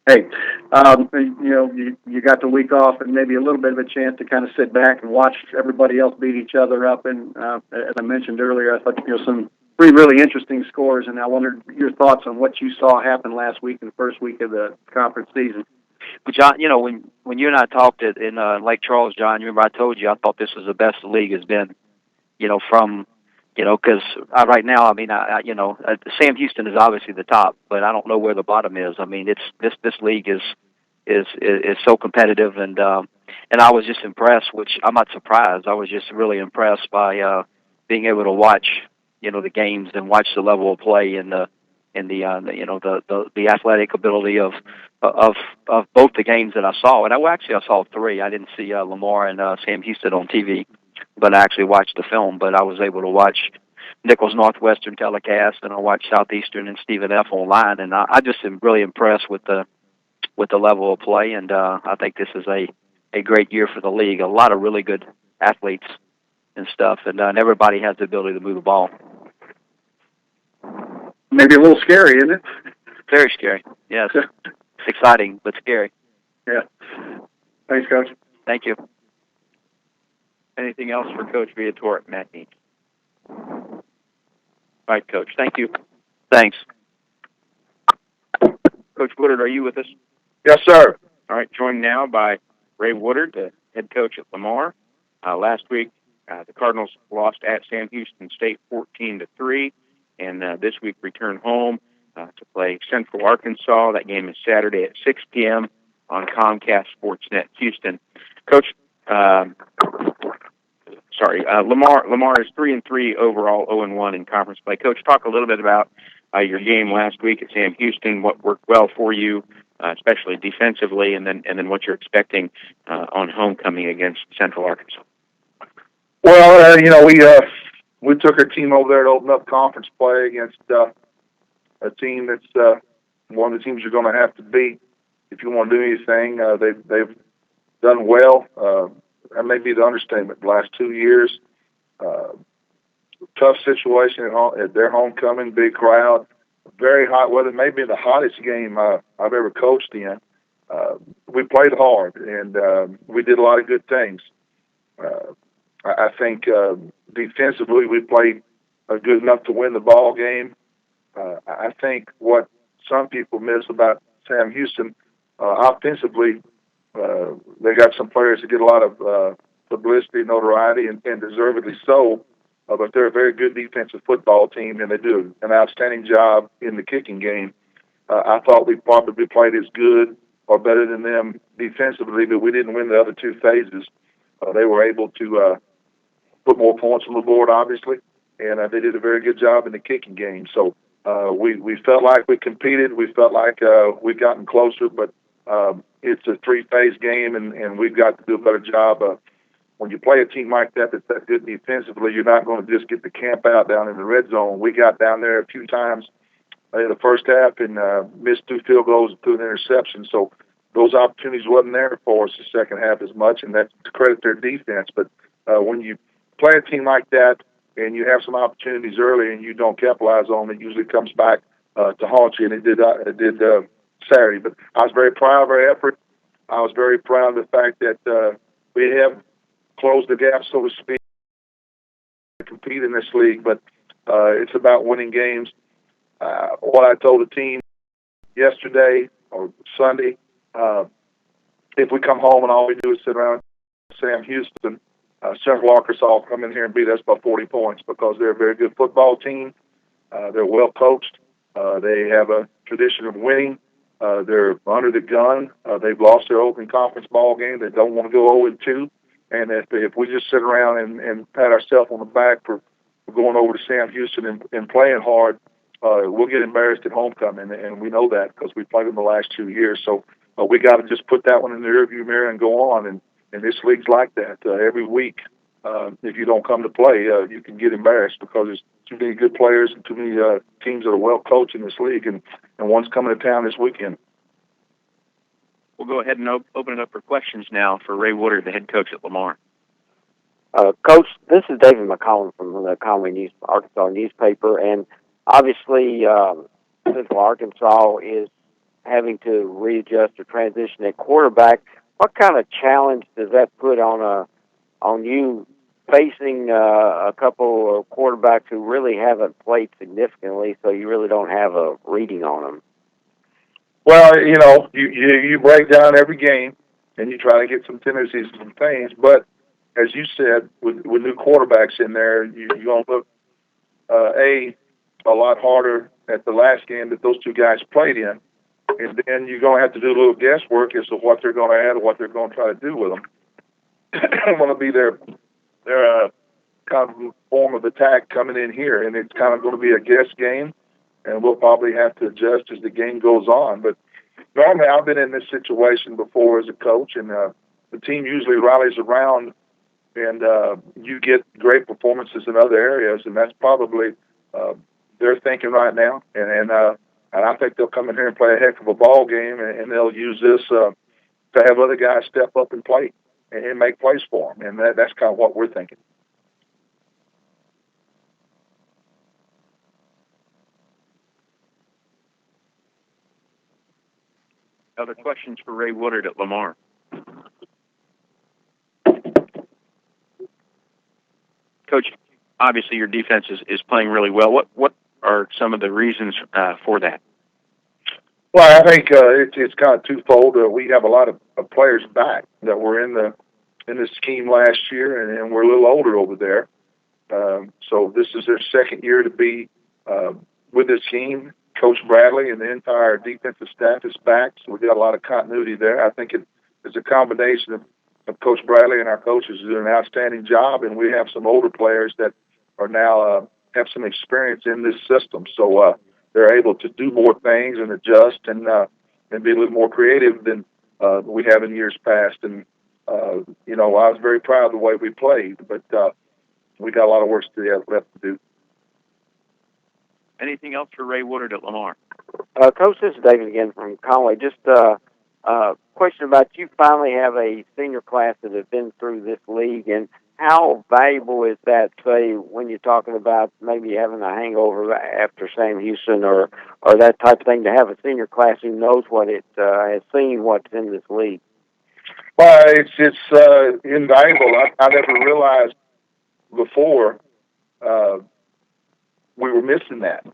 Hey, you got the week off and maybe a little bit of a chance to kind of sit back and watch everybody else beat each other up. And as I mentioned earlier, I thought some really interesting scores, and I wondered your thoughts on what you saw happen last week in the first week of the conference season. But John, when you and I talked in Lake Charles, John, you remember I told you I thought this was the best the league has been. Because right now, I mean, Sam Houston is obviously the top, but I don't know where the bottom is. I mean, it's this league is so competitive, and I was just impressed. Which I'm not surprised. I was just really impressed by being able to watch the games and watch the level of play and the the athletic ability of both the games that I saw. And I saw three. I didn't see Lamar and Sam Houston on TV, but I actually watched the film. But I was able to watch Nicholls Northwestern telecast, and I watched Southeastern and Stephen F. online, and I just am really impressed with the level of play, and I think this is a great year for the league. A lot of really good athletes and stuff, and everybody has the ability to move the ball. Maybe a little scary, isn't it? Very scary, yes. It's exciting, but scary. Yeah. Thanks, Coach. Thank you. Anything else for Coach Viator at McNeese? All right, Coach. Thank you. Thanks. Coach Woodard, are you with us? Yes, sir. All right, joined now by Ray Woodard, the head coach at Lamar. Last week, the Cardinals lost at Sam Houston State 14-3, and this week returned home to play Central Arkansas. That game is Saturday at 6 p.m. on Comcast Sportsnet Houston. Coach, Lamar is 3-3 overall, 0-1 in conference play. Coach, talk a little bit about your game last week at Sam Houston. What worked well for you, especially defensively, and then what you're expecting on homecoming against Central Arkansas. Well, we took our team over there to open up conference play against a team that's one of the teams you're going to have to beat if you want to do anything. They've done well. That may be the understatement. The last 2 years, tough situation at their homecoming, big crowd, very hot weather. Maybe the hottest game I've ever coached in. We played hard, and we did a lot of good things. I think defensively we played good enough to win the ball game. I think what some people miss about Sam Houston, offensively, they got some players that get a lot of publicity, notoriety, and deservedly so. But they're a very good defensive football team, and they do an outstanding job in the kicking game. I thought we probably played as good or better than them defensively, but we didn't win the other two phases. They were able to put more points on the board, obviously, and they did a very good job in the kicking game. So we felt like we competed. We felt like we've gotten closer, but it's a three-phase game, and we've got to do a better job. When you play a team like that that's that good defensively, you're not going to just get the camp out down in the red zone. We got down there a few times in the first half and missed 2 field goals and 2 interceptions. So those opportunities wasn't there for us the second half as much, and that's to credit their defense. But when you play a team like that and you have some opportunities early and you don't capitalize on them, it usually comes back to haunt you, and it did Saturday. But I was very proud of our effort. I was very proud of the fact that we have closed the gap, so to speak, to compete in this league. But it's about winning games. What I told the team yesterday or Sunday, if we come home and all we do is sit around Sam Houston, Central Arkansas will come in here and beat us by 40 points because they're a very good football team. They're well coached. They have a tradition of winning. They're under the gun. They've lost their open conference ball game. They don't want to go 0-2. And if we just sit around and pat ourselves on the back for going over to Sam Houston and playing hard, we'll get embarrassed at homecoming, and we know that because we played them the last 2 years. So we got to just put that one in the rearview mirror and go on. And this league's like that. Every week, if you don't come to play, you can get embarrassed because there's too many good players and too many teams that are well coached in this league, and one's coming to town this weekend. We'll go ahead and open it up for questions now for Ray Woodard, the head coach at Lamar. Coach, this is David McCollum from the Conway Arkansas newspaper, and obviously Central Arkansas is having to readjust or transition at quarterback. What kind of challenge does that put on you facing a couple of quarterbacks who really haven't played significantly, so you really don't have a reading on them? Well, you break down every game and you try to get some tendencies and some things, but as you said, with new quarterbacks in there, you're going to look a lot harder at the last game that those two guys played in, and then you're going to have to do a little guesswork as to what they're going to add or what they're going to try to do with them. It's going to be their kind of form of attack coming in here, and it's kind of going to be a guess game. and we'll probably have to adjust as the game goes on. But normally, I've been in this situation before as a coach, and the team usually rallies around, and you get great performances in other areas, and that's probably their thinking right now. And I think they'll come in here and play a heck of a ball game, and they'll use this to have other guys step up and play and make plays for them. And that's kind of what we're thinking. Other questions for Ray Woodard at Lamar? Coach, obviously your defense is playing really well. What are some of the reasons for that? Well, I think it's kind of twofold. We have a lot of players back that were in the scheme last year, and we're a little older over there. So this is their second year to be with this team. Coach Bradley and the entire defensive staff is back, so we got a lot of continuity there. I think it's a combination of Coach Bradley and our coaches doing an outstanding job, and we have some older players that are now have some experience in this system, so they're able to do more things and adjust and be a little more creative than we have in years past. And I was very proud of the way we played, but we got a lot of work left to do. Anything else for Ray Woodard at Lamar? Coach, this is David again from Conway. Just a question about you finally have a senior class that has been through this league, and how valuable is that, say, when you're talking about maybe having a hangover after Sam Houston or that type of thing, to have a senior class who knows what it has seen what's in this league? Well, it's invaluable. I never realized before we were missing that.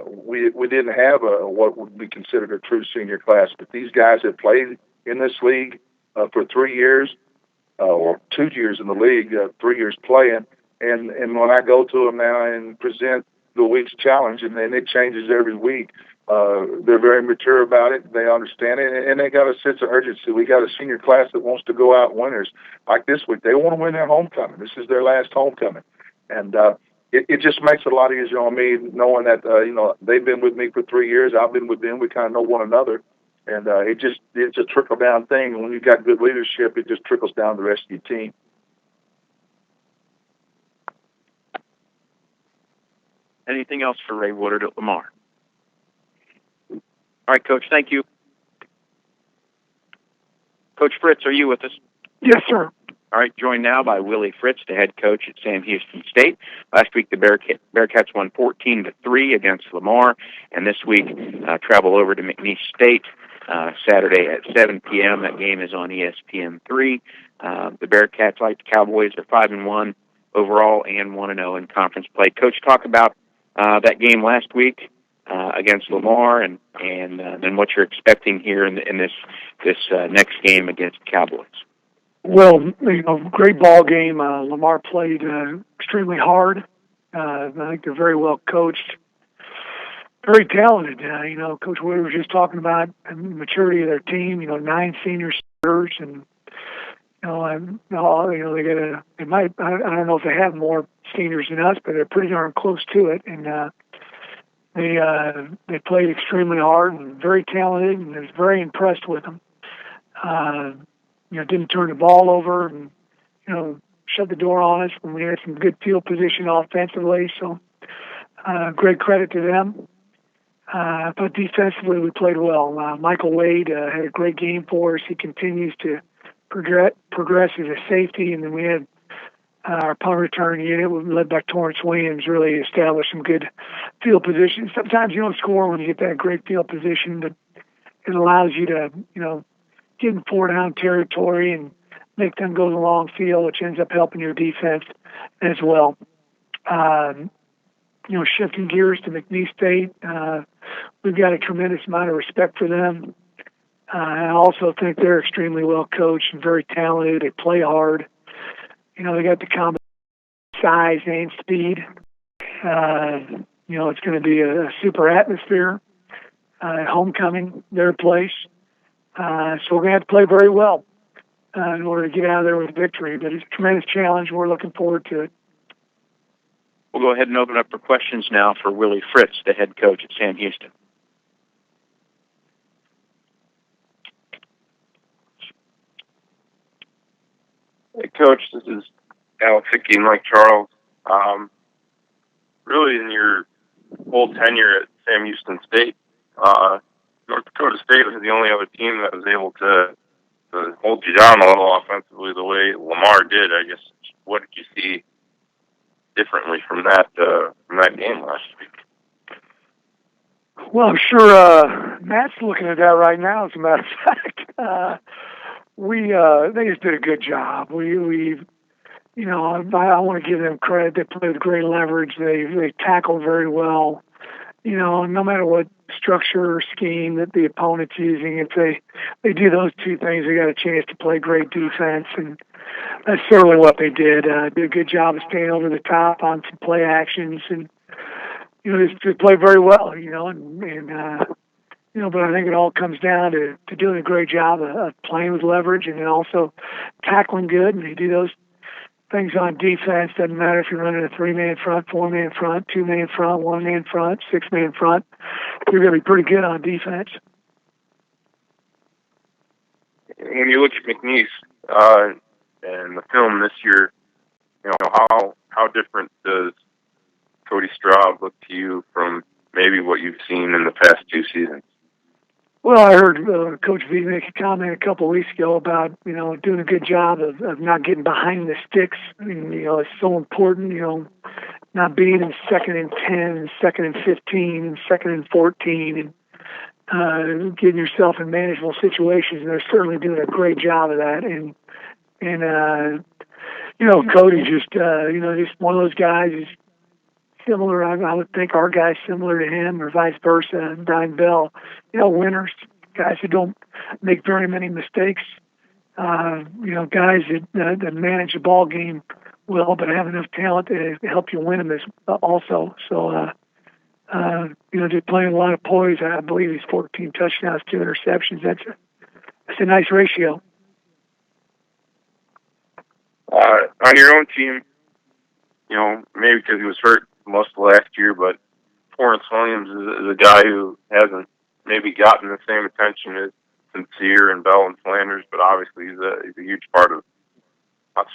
We didn't have what would be considered a true senior class, but these guys have played in this league for 3 years, or 2 years in the league, 3 years playing, and when I go to them now and present the week's challenge, and then it changes every week, they're very mature about it. They understand it, and they got a sense of urgency. We got a senior class that wants to go out winners. Like this week, they want to win their homecoming. This is their last homecoming, and it just makes it a lot easier on me knowing that they've been with me for 3 years. I've been with them. We kind of know one another, and it's a trickle down thing. When you've got good leadership, it just trickles down the rest of your team. Anything else for Ray Woodard at Lamar? All right, Coach. Thank you. Coach Fritz, are you with us? Yes, sir. All right, joined now by Willie Fritz, the head coach at Sam Houston State. Last week, the Bearcats won 14-3 against Lamar, and this week travel over to McNeese State Saturday at 7 p.m. That game is on ESPN3. The Bearcats, like the Cowboys, are 5-1 overall and 1-0 in conference play. Coach, talk about that game last week against Lamar, and then what you're expecting here in this next game against the Cowboys. Well, great ball game. Lamar played extremely hard. I think they're very well coached, very talented. Coach Woodard was just talking about the maturity of their team. 9 senior starters, and they got they might. I don't know if they have more seniors than us, but they're pretty darn close to it. And they played extremely hard and very talented, and I was very impressed with them. Didn't turn the ball over and, shut the door on us when we had some good field position offensively. So, great credit to them. But defensively, we played well. Michael Wade had a great game for us. He continues to progress as a safety. And then we had our punt return unit, led by Torrance Williams, really established some good field position. Sometimes you don't score when you get that great field position, but it allows you to, get in 4-down territory and make them go the long field, which ends up helping your defense as well. Shifting gears to McNeese State, we've got a tremendous amount of respect for them. I also think they're extremely well coached and very talented. They play hard. They got the combination of size and speed. It's going to be a super atmosphere. Homecoming, their place. So we're going to have to play very well in order to get out of there with a victory. But it's a tremendous challenge. We're looking forward to it. We'll go ahead and open up for questions now for Willie Fritz, the head coach at Sam Houston. Hey, Coach, this is Alex Hickey and Mike Charles. Really, in your whole tenure at Sam Houston State, North Dakota State was the only other team that was able to hold you down a little offensively the way Lamar did. I guess, what did you see differently from that game last week? Well, I'm sure Matt's looking at that right now. As a matter of fact, they just did a good job. I want to give them credit. They played with great leverage. They tackled very well. No matter what structure or scheme that the opponent's using, if they do those two things, they got a chance to play great defense, and that's certainly what they did. Did a good job of staying over the top on some play actions, and they played very well. But I think it all comes down to doing a great job of playing with leverage and then also tackling good, and they do those things on defense. Doesn't matter if you're running a 3-man front, 4-man front, 2-man front, 1-man front, 6-man front. You're going to be pretty good on defense. When you look at McNeese and the film this year, how different does Cody Straub look to you from maybe what you've seen in the past 2 seasons? Well, I heard Coach V make a comment a couple of weeks ago about, doing a good job of not getting behind the sticks. I mean, it's so important, not being in 2nd and 10, and 2nd and 15, and 2nd and 14, and getting yourself in manageable situations. And they're certainly doing a great job of that. And Cody just one of those guys is similar. I would think our guy's similar to him, or vice versa. And Brian Bell, winners, guys who don't make very many mistakes. Guys that manage the ball game well, but have enough talent to help you win them also. So, just playing a lot of poise. I believe he's 14 touchdowns, 2 interceptions. That's a nice ratio. On your own team, maybe because he was hurt most of last year, but Torrance Williams is a guy who hasn't maybe gotten the same attention as Sincere and Bell and Flanders, but obviously he's a huge part of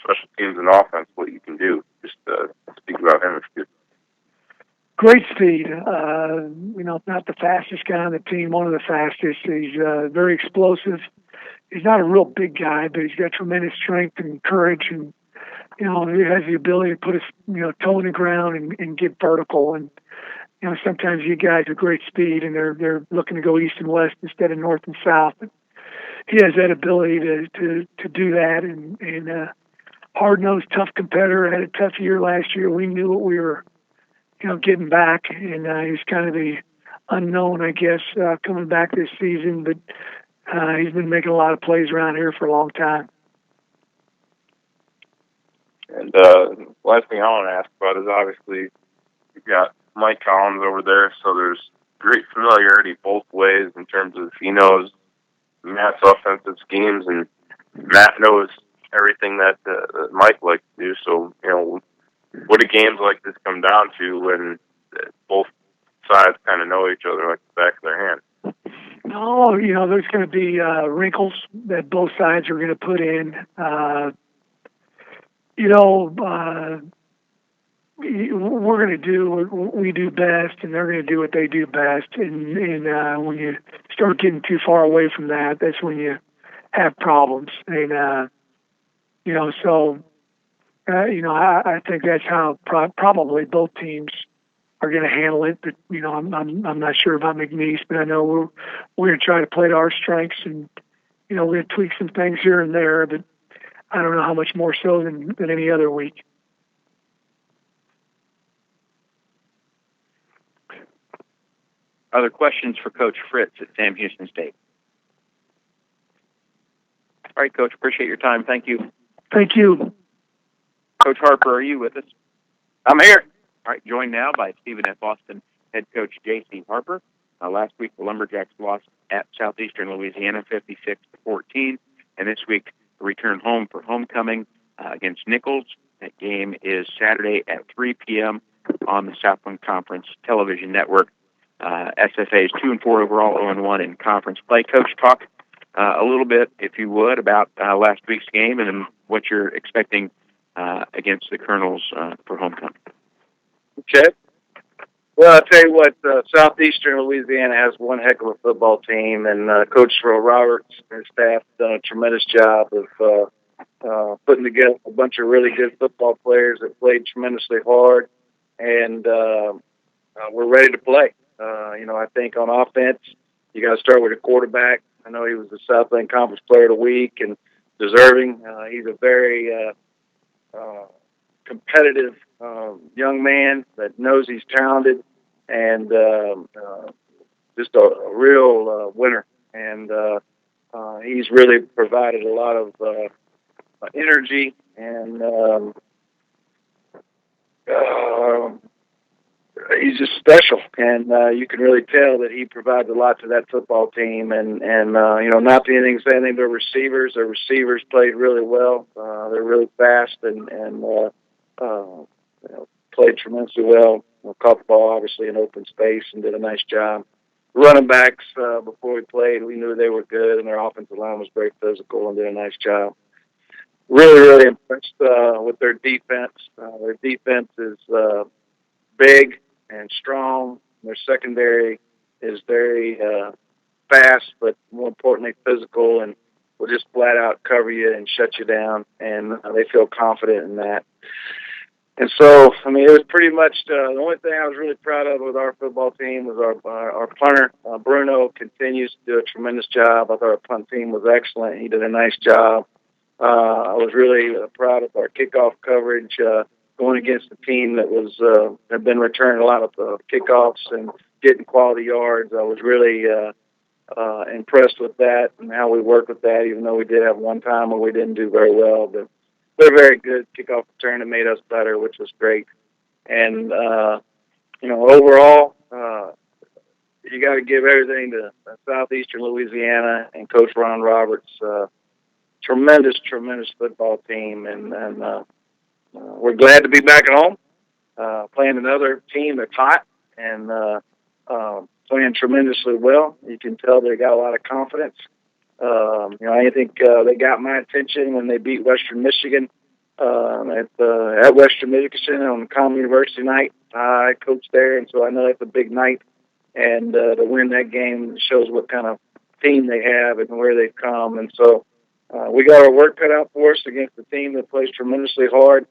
special teams and offense, what you can do. Just speak about him if you could. Great speed. Not the fastest guy on the team, one of the fastest. He's very explosive. He's not a real big guy, but he's got tremendous strength and courage, and he has the ability to put his toe in the ground and get vertical. And sometimes you guys with great speed, and they're looking to go east and west instead of north and south. But he has that ability to do that, and hard-nosed, tough competitor. Had a tough year last year. We knew what we were getting back, and he's kind of the unknown, I guess, coming back this season. But he's been making a lot of plays around here for a long time. And last thing I want to ask about is obviously you've got Mike Collins over there, so there's great familiarity both ways in terms of he knows Matt's offensive schemes, and Matt knows everything that Mike likes to do. So, what do games like this come down to when both sides kind of know each other like the back of their hand? No, there's going to be wrinkles that both sides are going to put in. We're going to do what we do best, and they're going to do what they do best. And when you start getting too far away from that, that's when you have problems. And I think that's how probably both teams are going to handle it. But I'm not sure about McNeese, but I know we're going to try to play to our strengths, and we're going to tweak some things here and there. But I don't know how much more so than any other week. Other questions for Coach Fritz at Sam Houston State? All right, Coach, appreciate your time. Thank you. Thank you. Coach Harper, are you with us? I'm here. All right, joined now by Stephen F. Austin head coach J.C. Harper. Last week, the Lumberjacks lost at Southeastern Louisiana 56-14, and this week, return home for homecoming against Nicholls. That game is Saturday at 3 p.m. on the Southland Conference Television Network. SFA is 2-4 overall, 0-1 in conference play. Coach, talk a little bit, if you would, about last week's game and what you're expecting against the Colonels for homecoming. Okay. Well, I'll tell you what, Southeastern Louisiana has one heck of a football team, and Coach Roberts and his staff have done a tremendous job of putting together a bunch of really good football players that played tremendously hard, and we're ready to play. I think on offense, you got to start with a quarterback. I know he was the Southland Conference Player of the Week and deserving. He's a very competitive young man that knows he's talented and just a real winner. And he's really provided a lot of energy and he's just special. And you can really tell that he provides a lot to that football team. And not anything saying anything to receivers. Their receivers played really well. They're really fast and played tremendously well. Caught the ball, obviously, in open space and did a nice job. Running backs, before we played, we knew they were good, and their offensive line was very physical and did a nice job. Really, really impressed with their defense. Their defense is big and strong. Their secondary is very fast, but more importantly, physical, and will just flat out cover you and shut you down, and they feel confident in that. And so, it was pretty much the only thing I was really proud of with our football team was our punter. Bruno continues to do a tremendous job. I thought our punt team was excellent. He did a nice job. I was really proud of our kickoff coverage going against a team that was had been returning a lot of kickoffs and getting quality yards. I was really impressed with that and how we worked with that, even though we did have one time where we didn't do very well. But they're very good kickoff return and made us better, which was great. And, overall, you got to give everything to Southeastern Louisiana and Coach Ron Roberts. Tremendous football team. And we're glad to be back at home, playing another team that's hot and playing tremendously well. You can tell they got a lot of confidence. I think they got my attention when they beat Western Michigan at Western Michigan on Common University night. I coached there, and so I know that's a big night. And to win that game shows what kind of team they have and where they've come. And so we got our work cut out for us against a team that plays tremendously hard.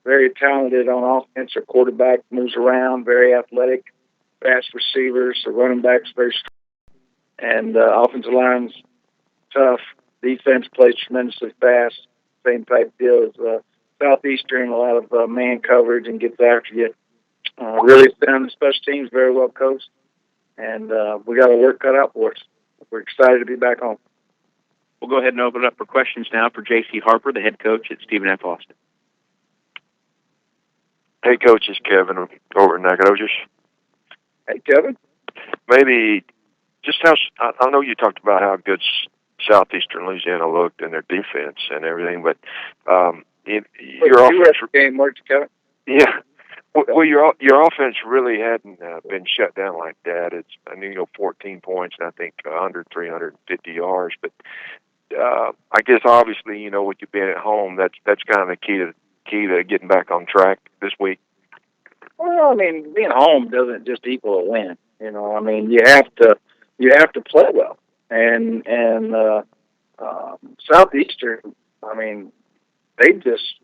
Very talented on offense. Their quarterback moves around, very athletic, fast receivers. The running back's very strong. And offensive line's tough. Defense plays tremendously fast. Same type deal as Southeastern, a lot of man coverage and gets after you. Really sound. The special teams very well coached. And we got our work cut out for us. We're excited to be back home. We'll go ahead and open it up for questions now for J.C. Harper, the head coach at Stephen F. Austin. Hey, Coach, it's Kevin over at Nicholls. Hey, Kevin. Maybe just how I know you talked about how good Southeastern Louisiana looked in their defense and everything, but your offense game worked, Kevin. Yeah. Well, your offense really hadn't been shut down like that. It's 14 points, and I think 350 yards. But I guess obviously, with you being at home, that's kind of the key to getting back on track this week. Well, being home doesn't just equal a win. You have to play well, and Southeastern.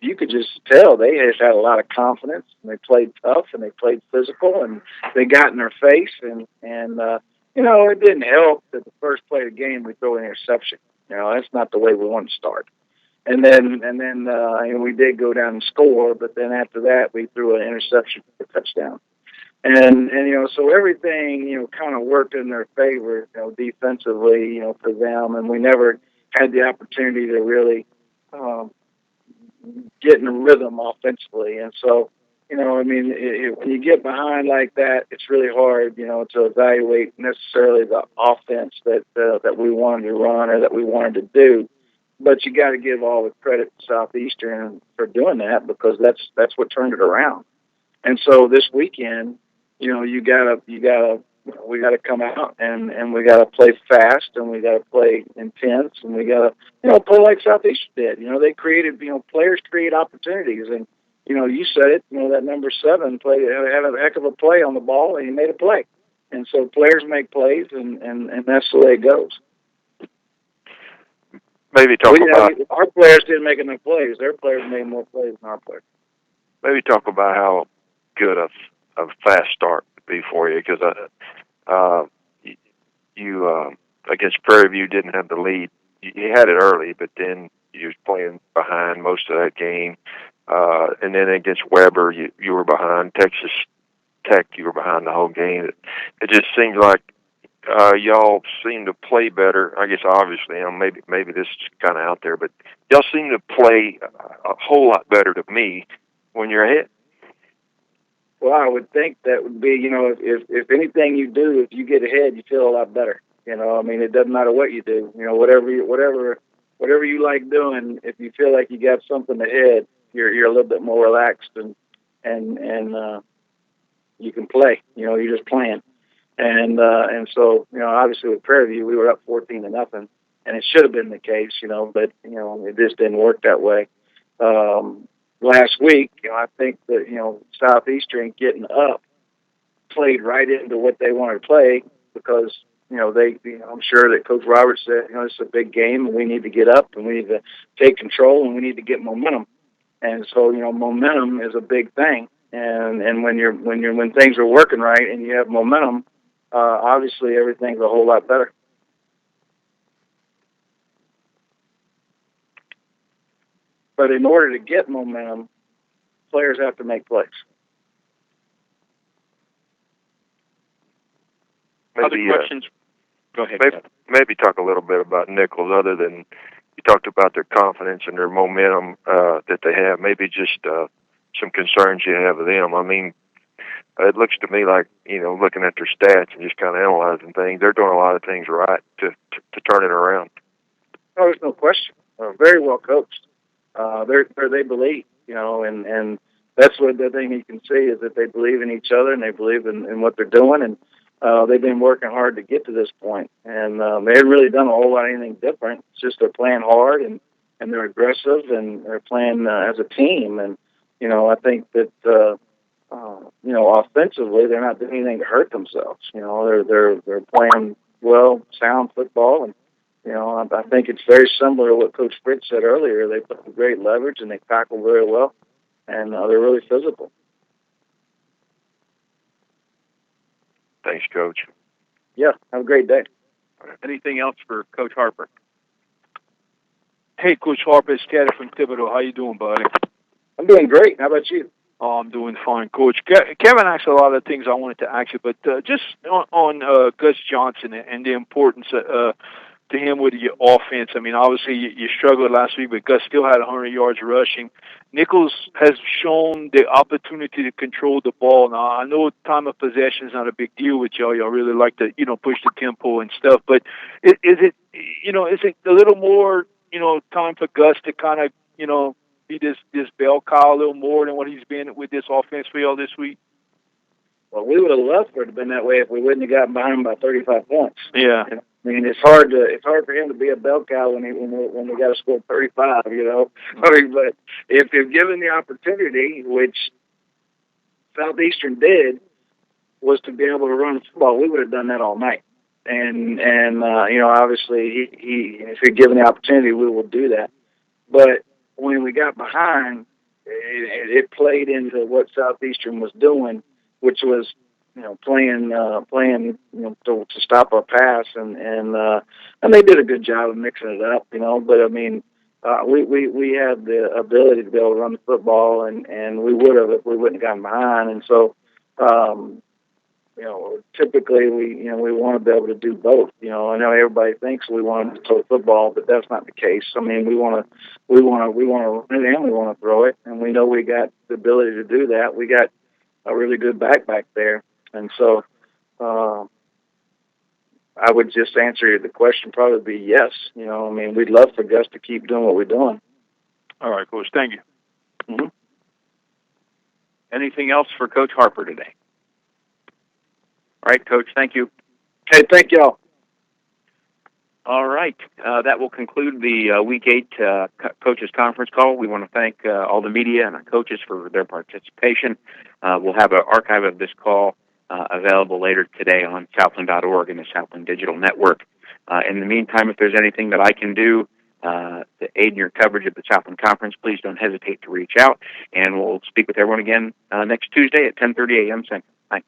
You could just tell they just had a lot of confidence, and they played tough, and they played physical, and they got in their face, and it didn't help that the first play of the game we throw an interception. That's not the way we want to start. And then we did go down and score, but then after that we threw an interception for a touchdown. And so everything, kind of worked in their favor, defensively, for them, and we never had the opportunity to really get in a rhythm offensively. And so, when you get behind like that, it's really hard, to evaluate necessarily the offense that we wanted to run or that we wanted to do. But you got to give all the credit to Southeastern for doing that, because that's what turned it around. And so this weekend, you know, we gotta come out and we gotta play fast and we gotta play intense and we gotta, you know, play like Southeastern did. You know, they created, you know, players create opportunities, and you know, you said it. You know, that number 7 had a heck of a play on the ball, and he made a play. And so players make plays, and that's the way it goes. Maybe talk about our players didn't make enough plays. Their players made more plays than our players. Maybe talk about how good a fast start would be for you, because you against Prairie View didn't have the lead. You had it early, but then you was playing behind most of that game. And then against Weber, you were behind. Texas Tech, you were behind the whole game. It just seems like y'all seem to play better. I guess obviously, you know, maybe this is kind of out there, but y'all seem to play a whole lot better to me when you're ahead. Well, I would think that would be, you know, if anything you do, if you get ahead, you feel a lot better. You know, I mean, it doesn't matter what you do. You know, whatever you like doing, if you feel like you got something ahead, you're a little bit more relaxed and you can play. You know, you're just playing. And so, you know, obviously with Prairie View, we were up 14-0, and it should have been the case, you know, but, you know, it just didn't work that way. Last week, you know, I think that, you know, Southeastern getting up played right into what they wanted to play because, you know, I'm sure that Coach Roberts said, you know, it's a big game and we need to get up and we need to take control and we need to get momentum. And so, you know, momentum is a big thing. And when things are working right and you have momentum, obviously everything's a whole lot better. But in order to get momentum, players have to make plays. Other questions? Go ahead. Maybe talk a little bit about Nicholls, other than you talked about their confidence and their momentum that they have. Maybe just some concerns you have with them. I mean, it looks to me like, you know, looking at their stats and just kind of analyzing things, they're doing a lot of things right to turn it around. Oh, there's no question. Very well coached. They believe, you know, and that's what the thing you can see is that they believe in each other and they believe in what they're doing, and they've been working hard to get to this point. And they haven't really done a whole lot of anything different. It's just they're playing hard and they're aggressive and they're playing as a team. And, you know, I think that, you know, offensively, they're not doing anything to hurt themselves. You know, they're playing well, sound football, and you know, I think it's very similar to what Coach Fritz said earlier. They put great leverage and they tackle very well, and they're really physical. Thanks, Coach. Yeah, have a great day. Anything else for Coach Harper? Hey, Coach Harper, it's Ted from Thibodeau. How you doing, buddy? I'm doing great. How about you? Oh, I'm doing fine, Coach. Kevin asked a lot of things I wanted to ask you, but just on Gus Johnson and the importance to him with your offense. I mean, obviously you struggled last week, but Gus still had 100 yards rushing. Nicholls has shown the opportunity to control the ball. Now, I know time of possession is not a big deal with y'all. Y'all really like to, you know, push the tempo and stuff, but is it a little more, you know, time for Gus to kind of, you know, be this bell cow a little more than what he's been with this offense for y'all this week? Well, we would have loved for it to have been that way if we wouldn't have gotten behind him by 35 points. Yeah. I mean, it's hard for him to be a bell cow when we got to score 35, you know. I mean, but if you're given the opportunity, which Southeastern did, was to be able to run football, we would have done that all night. And you know, obviously, if you're given the opportunity, we will do that. But when we got behind, it played into what Southeastern was doing, which was, you know, playing, you know, to stop our pass, and they did a good job of mixing it up, you know. But I mean, we had the ability to be able to run the football, and we would have if we wouldn't have gotten behind. And so, you know, typically we want to be able to do both. You know, I know everybody thinks we want to throw football, but that's not the case. I mean, we want to run it and we want to throw it, and we know we got the ability to do that. We got a really good back there. And so I would just answer the question probably be yes. You know, I mean, we'd love for Gus to keep doing what we're doing. All right, Coach. Thank you. Mm-hmm. anything else for Coach Harper today? All right, Coach, thank you. Okay, thank y'all. All right, that will conclude the Week 8 Coaches Conference call. We want to thank all the media and our coaches for their participation. We'll have an archive of this call available later today on Southland.org and the Southland Digital Network. In the meantime, if there's anything that I can do to aid in your coverage of the Southland Conference, please don't hesitate to reach out, and we'll speak with everyone again next Tuesday at 10:30 a.m. Central. Thanks.